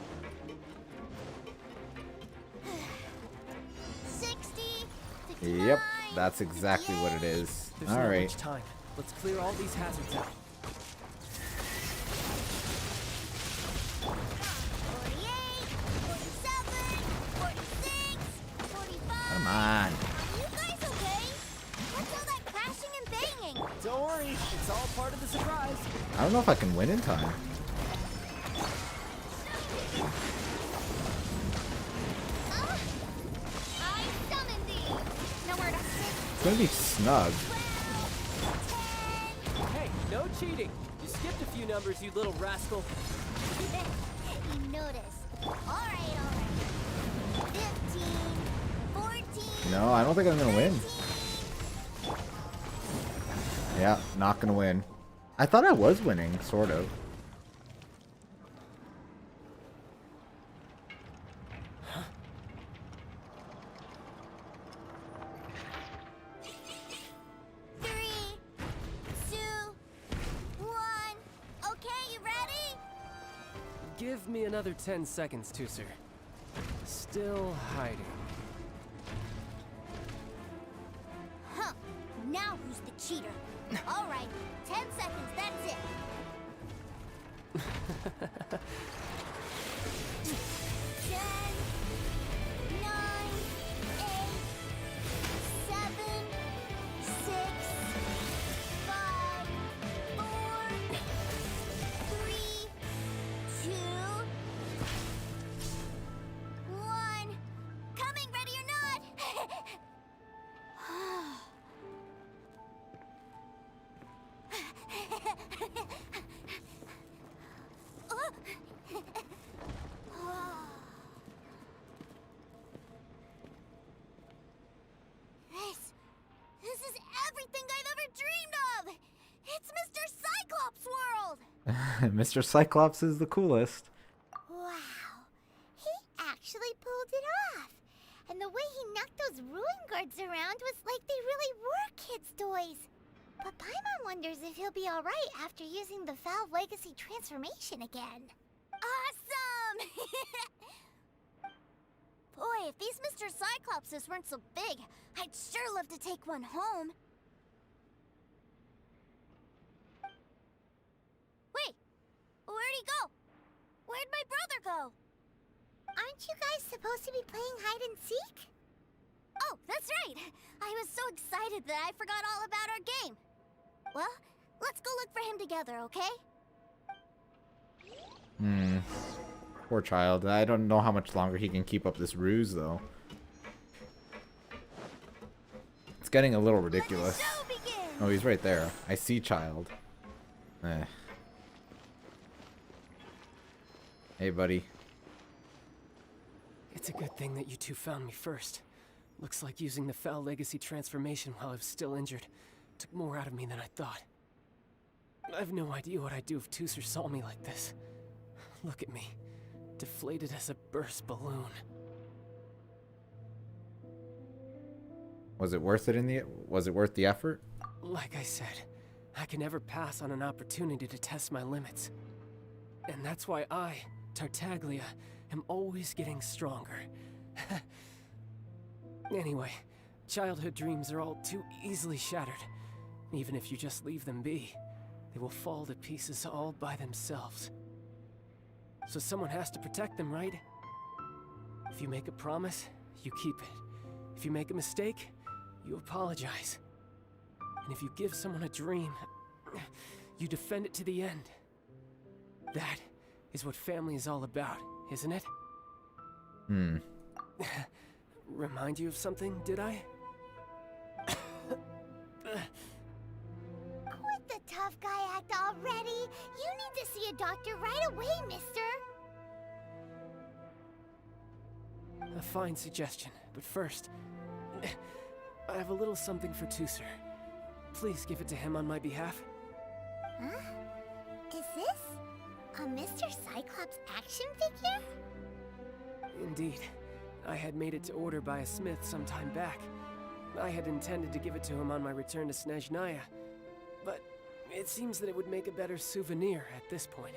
60, Yep, that's exactly what it is. There's not Alright. much time. Let's clear all these hazards out. 48, 47, 46, 45. Come on. Are you guys okay? What's all that crashing and banging? Don't worry, it's all part of the surprise. I don't know if I can win in time. I summon thee. Nowhere to sit. It's gonna be snug. 10. Hey, no cheating. You skipped a few numbers, you little rascal. You noticed. Alright. 15, 14. No, I don't think I'm gonna win. 15. Yeah, not gonna win. I thought I was winning, sort of. Three, two, one. Okay, you ready? Give me another 10 seconds, Tooser. Still hiding. Huh. Now who's the cheater? Alright, 10 seconds, that's it. 10, 9, 8, 7, 6, 5, 4, 3, 2, 1. Coming, ready or not? This is everything I've ever dreamed of! It's Mr. Cyclops' world! Mr. Cyclops is the coolest. Wow, he actually pulled it off. And the way he knocked those ruin guards around was like they really were kids' toys. But Paimon wonders if he'll be alright after using the Valve Legacy transformation again. Awesome! Boy, if these Mr. Cyclopses weren't so big, I'd sure love to take one home. Wait, where'd he go? Where'd my brother go? Aren't you guys supposed to be playing hide and seek? Oh, that's right! I was so excited that I forgot all about our game. Well, let's go look for him together, okay? Poor child. I don't know how much longer he can keep up this ruse, though. It's getting a little ridiculous. Oh, he's right there. I see child. Hey, buddy. It's a good thing that you two found me first. Looks like using the Foul Legacy transformation while I was still injured took more out of me than I thought. I have no idea what I'd do if Tooser saw me like this. Look at me. Deflated as a burst balloon. Was it worth it was it worth the effort? Like I said, I can never pass on an opportunity to test my limits. And that's why I, Tartaglia, am always getting stronger. Anyway, childhood dreams are all too easily shattered. Even if you just leave them be, they will fall to pieces all by themselves. So someone has to protect them, right? If you make a promise, you keep it. If you make a mistake, you apologize. And if you give someone a dream, you defend it to the end. That is what family is all about, isn't it? Remind you of something, did I? Quit the tough guy act already! You need to see a doctor right away, mister! A fine suggestion, but first, I have a little something for Tooser. Please give it to him on my behalf. Huh? Is this A Mr. Cyclops action figure? Indeed. I had made it to order by a smith some time back. I had intended to give it to him on my return to Snezhnaya, but it seems that it would make a better souvenir at this point.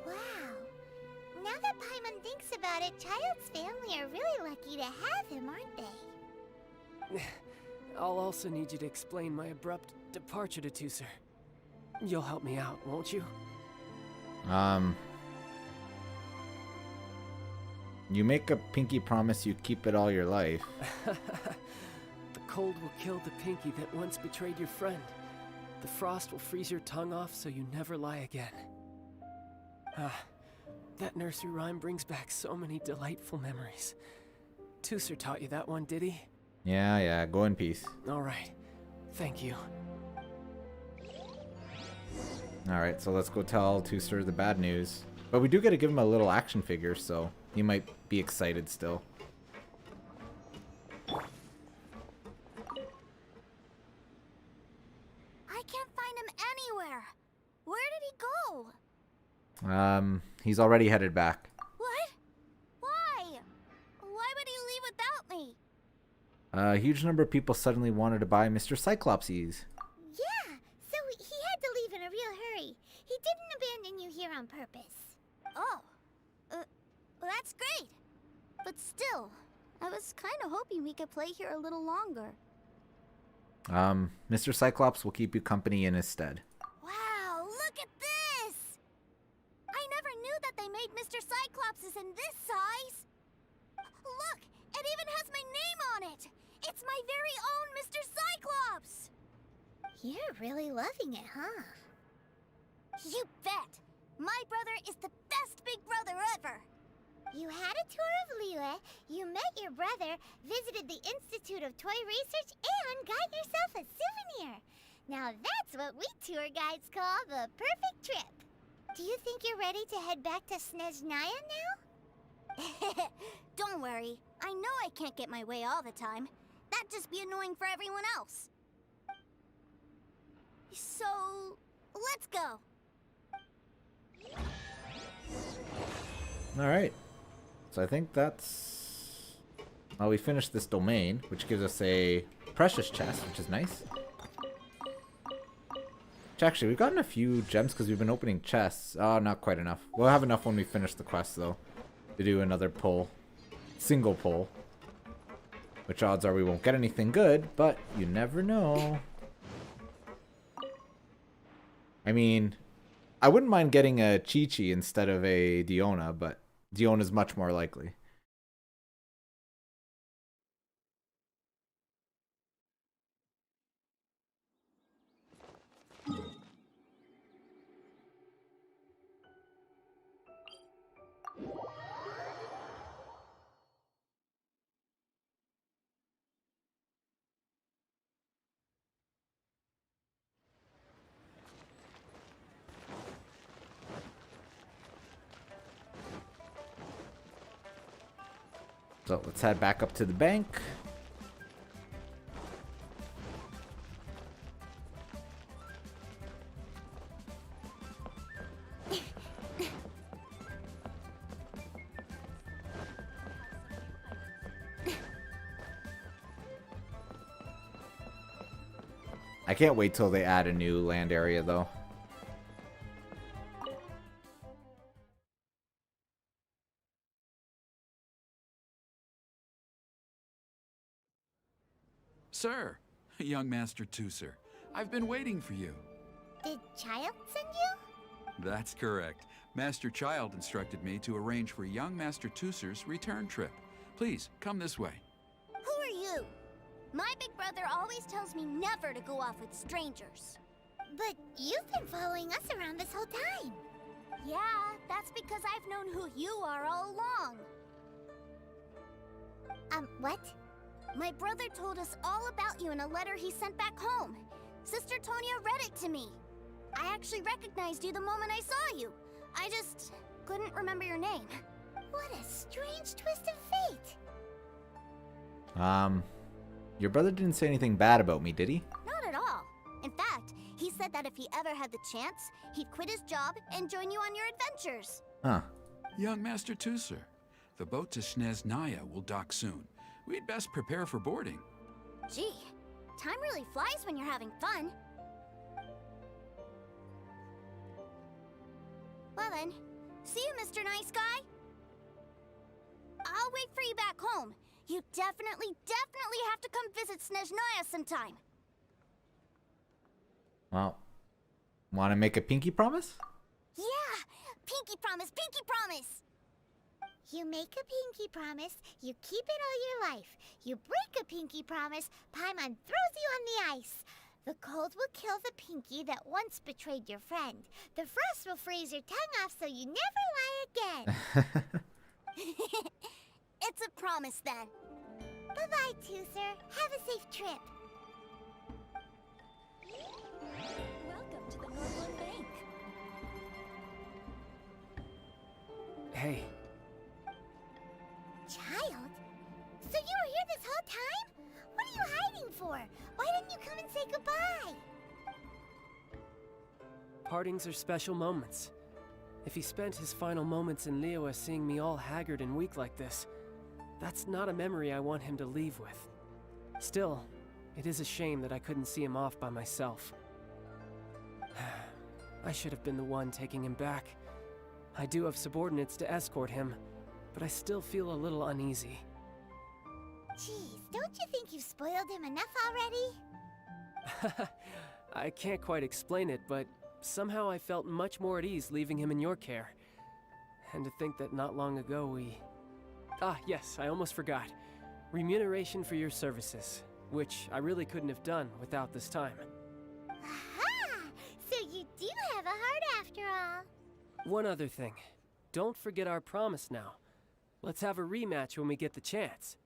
Wow. Now that Paimon thinks about it, Childe's family are really lucky to have him, aren't they? I'll also need you to explain my abrupt departure to Tusser. You'll help me out, won't you? You make a pinky promise you keep it all your life. The cold will kill the pinky that once betrayed your friend. The frost will freeze your tongue off so you never lie again. That nursery rhyme brings back so many delightful memories. Tusser taught you that one, did he? Yeah, go in peace. Alright. Thank you. Alright, so let's go tell Tusser the bad news. But we do get to give him a little action figure, so he might be excited still. I can't find him anywhere. Where did he go? He's already headed back. What? Why? Why would he leave without me? A huge number of people suddenly wanted to buy Mr. Cyclopses. Yeah, so he had to leave in a real hurry. He didn't abandon you here on purpose. Oh. Well, that's great. But still, I was kind of hoping we could play here a little longer. Mr. Cyclops will keep you company in his stead. Wow, look at this! I never knew that they made Mr. Cyclopses in this size. Look, it even has my name on it. It's my very own Mr. Cyclops. You're really loving it, huh? You bet. My brother is the best big brother ever. You had a tour of Liyue, you met your brother, visited the Institute of Toy Research, and got yourself a souvenir. Now that's what we tour guides call the perfect trip. Do you think you're ready to head back to Snezhnaya now? Don't worry. I know I can't get my way all the time. That'd just be annoying for everyone else. So, let's go. Alright. So I think that's... Well, we finished this domain, which gives us a precious chest, which is nice. Which actually, we've gotten a few gems because we've been opening chests. Oh, not quite enough. We'll have enough when we finish the quest, though, to do another pull. Single pull. Which odds are we won't get anything good, but you never know. I mean, I wouldn't mind getting a Chi-Chi instead of a Diona, but Diona's much more likely. So let's head back up to the bank. I can't wait till they add a new land area, though. Sir, young Master Tusser, I've been waiting for you. Did Childe send you? That's correct. Master Childe instructed me to arrange for young Master Tusser's return trip. Please, come this way. Who are you? My big brother always tells me never to go off with strangers. But you've been following us around this whole time. Yeah, that's because I've known who you are all along. What? My brother told us all about you in a letter he sent back home. Sister Tonya read it to me. I actually recognized you the moment I saw you. I just couldn't remember your name. What a strange twist of fate. Your brother didn't say anything bad about me, did he? Not at all. In fact, he said said that if he ever had the chance, he'd quit his job and join you on your adventures. Huh. Young Master Tusser, the boat to Snezhnaya will dock soon. We'd best prepare for boarding. Gee, time really flies when you're having fun. Well then, see you, Mr. Nice Guy. I'll wait for you back home. You definitely have to come visit Snezhnaya sometime. Well, want to make a pinky promise? Yeah! Pinky promise, pinky promise! You make a pinky promise, you keep it all your life. You break a pinky promise, Paimon throws you on the ice. The cold will kill the pinky that once betrayed your friend. The frost will freeze your tongue off so you never lie again. It's a promise then. Bye-bye, Tusser. Have a safe trip. Welcome to the Northland Bank. Hey, Child? So you were here this whole time? What are you hiding for? Why didn't you come and say goodbye? partings are special moments. If he spent his final moments in Liyue seeing me all haggard and weak like this, that's not a memory I want him to leave with. Still, it is a shame that I couldn't see him off by myself. I should have been the one taking him back. I do have subordinates to escort him, but I still feel a little uneasy. Jeez, don't you think you've spoiled him enough already? I can't quite explain it, but somehow I felt much more at ease leaving him in your care. And to think that not long ago we... Ah, yes, I almost forgot. Remuneration for your services, which I really couldn't have done without this time. Aha! So you do have a heart after all. One other thing. Don't forget our promise now. Let's have a rematch when we get the chance.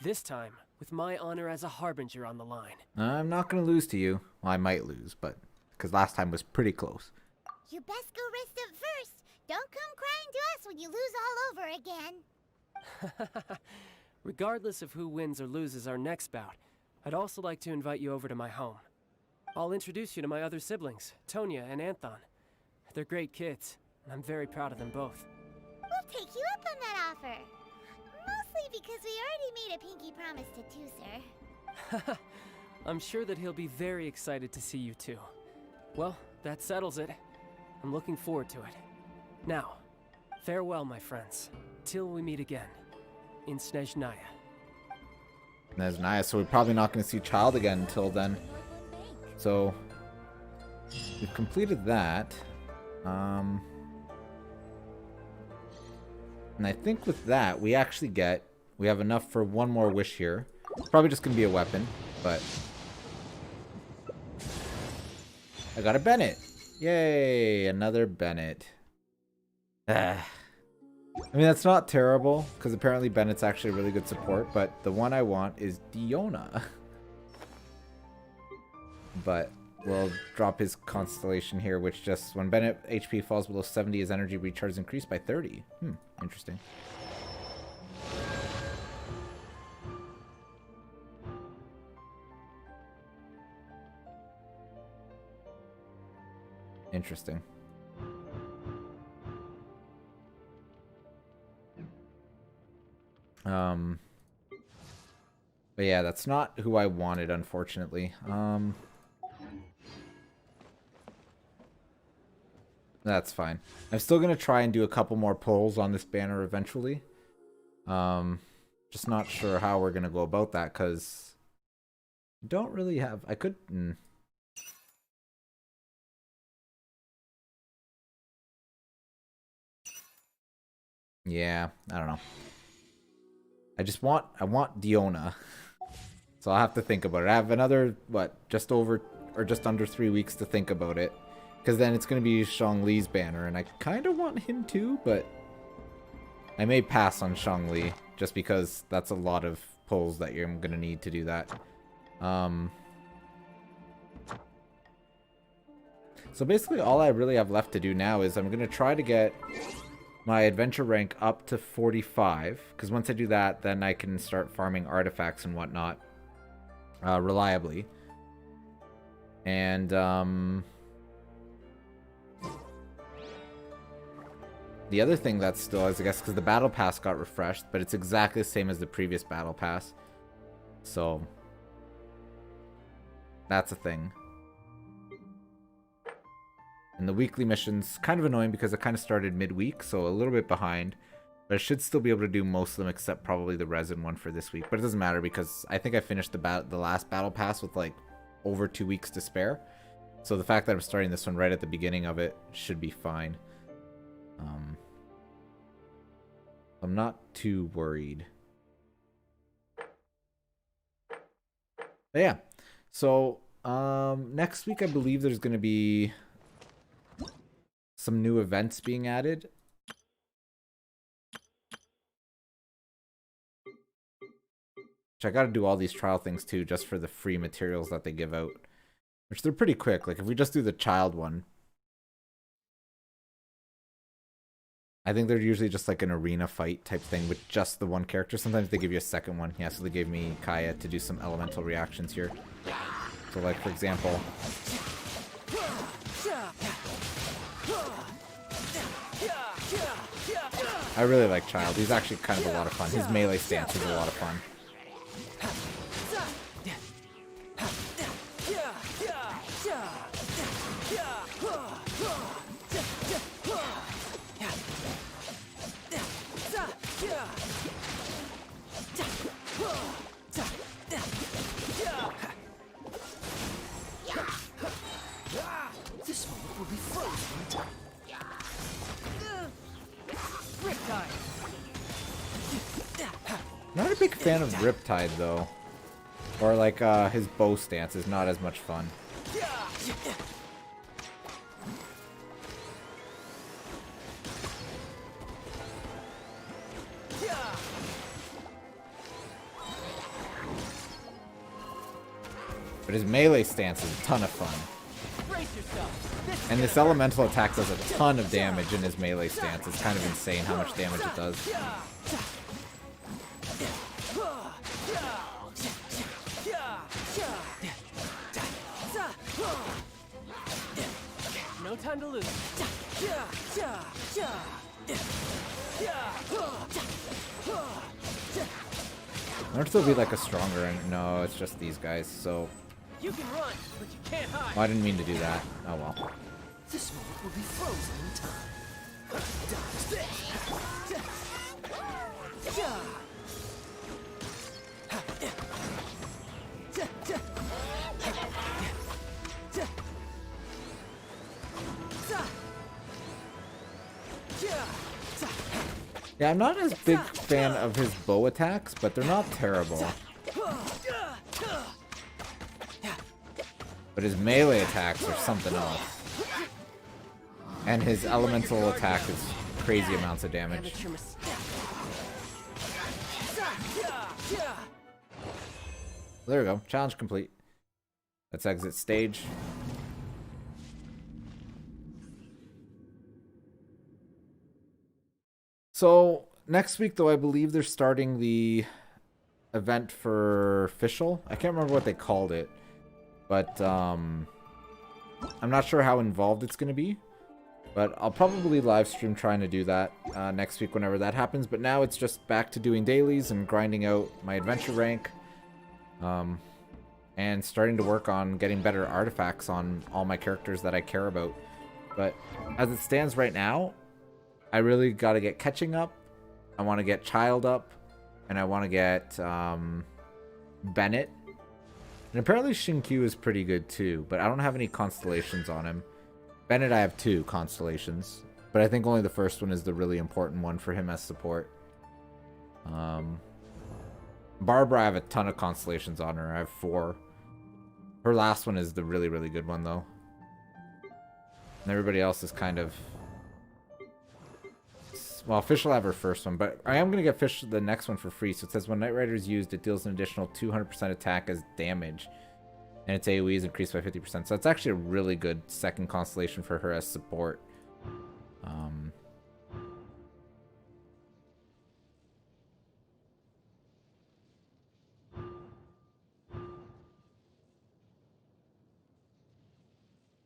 This time, with my honor as a harbinger on the line. I'm not going to lose to you. Well, I might lose, but... because last time was pretty close. You best go rest up first. Don't come crying to us when you lose all over again. Regardless of who wins or loses our next bout, I'd also like to invite you over to my home. I'll introduce you to my other siblings, Tonya and Anthon. They're great kids, and I'm very proud of them both. We'll take you up on that offer. Mostly because we already made a pinky promise to Tusser. I'm sure that he'll be very excited to see you too. Well, that settles it. I'm looking forward to it. Now, farewell, my friends, till we meet again in Snezhnaya. Snezhnaya, so we're probably not going to see Childe again until then. So, we've completed that. And I think with that, we actually we have enough for one more wish here. It's probably just going to be a weapon, but... I got a Bennett! Yay! Another Bennett. I mean, that's not terrible, because apparently Bennett's actually really good support, but the one I want is Diona. But we'll drop his Constellation here, which just, when Bennett HP falls below 70, his energy recharge is increased by 30. Interesting. Interesting. But yeah, that's not who I wanted, unfortunately. That's fine. I'm still gonna try and do a couple more pulls on this banner eventually. Just not sure how we're gonna go about that, because I don't really have... I could... Yeah, I don't know. I want Diona. So I'll have to think about it. I have another, what, just over, or just under 3 weeks to think about it. Because then it's going to be Zhongli's banner, and I kind of want him too, but I may pass on Zhongli, just because that's a lot of pulls that I'm going to need to do that. So basically all I really have left to do now is I'm going to try to get my adventure rank up to 45, because once I do that, then I can start farming artifacts and whatnot reliably. And the other thing that still is, I guess, because the battle pass got refreshed, but it's exactly the same as the previous battle pass. So that's a thing. And the weekly mission's kind of annoying because it kind of started midweek, so a little bit behind. But I should still be able to do most of them except probably the resin one for this week. But it doesn't matter because I think I finished the last battle pass with like over 2 weeks to spare. So the fact that I'm starting this one right at the beginning of it should be fine. I'm not too worried. But yeah. So next week I believe there's going to be some new events being added. Which I gotta do all these trial things too, just for the free materials that they give out. Which they're pretty quick. Like if we just do the child one, I think they're usually just like an arena fight type thing with just the one character. Sometimes they give you a second one. Yeah, so they gave me Kaya to do some elemental reactions here. So like for example, I really like Child. He's actually kind of a lot of fun. His melee stance is a lot of fun. This moment will be frozen. Riptide. Not a big fan of Riptide though. Or like his bow stance is not as much fun. But his melee stance is a ton of fun. And this elemental attack does a ton of damage in his melee stance. It's kind of insane how much damage it does. No time to lose. I wonder if there'll be like a stronger, and no, it's just these guys, so... You can run, but you can't hide. Well, I didn't mean to do that. Oh well. This moment will be frozen in time. Yeah, I'm not as big fan of his bow attacks, but they're not terrible. But his melee attacks are something else. And his elemental attack is crazy amounts of damage. There we go. Challenge complete. Let's exit stage. So, next week, though, I believe they're starting the event for Fischl. I can't remember what they called it. But, I'm not sure how involved it's going to be. But I'll probably live stream trying to do that next week whenever that happens. But now it's just back to doing dailies and grinding out my adventure rank. And starting to work on getting better artifacts on all my characters that I care about. But as it stands right now, I really got to get catching up. I want to get Childe up. And I want to get Bennett. And apparently Shinkyu is pretty good too. But I don't have any constellations on him. Bennett I have 2 constellations. But I think only the first one is the really important one for him as support. Barbara I have a ton of constellations on her. I have 4. Her last one is the really, really good one though. And everybody else is kind of... Well, Fischl will have her first one, but I am going to get Fischl the next one for free. So it says when Knight Rider is used, it deals an additional 200% attack as damage. And its AoE is increased by 50%. So it's actually a really good second constellation for her as support.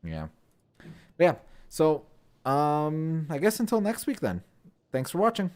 Yeah. But yeah. So, I guess until next week then. Thanks for watching.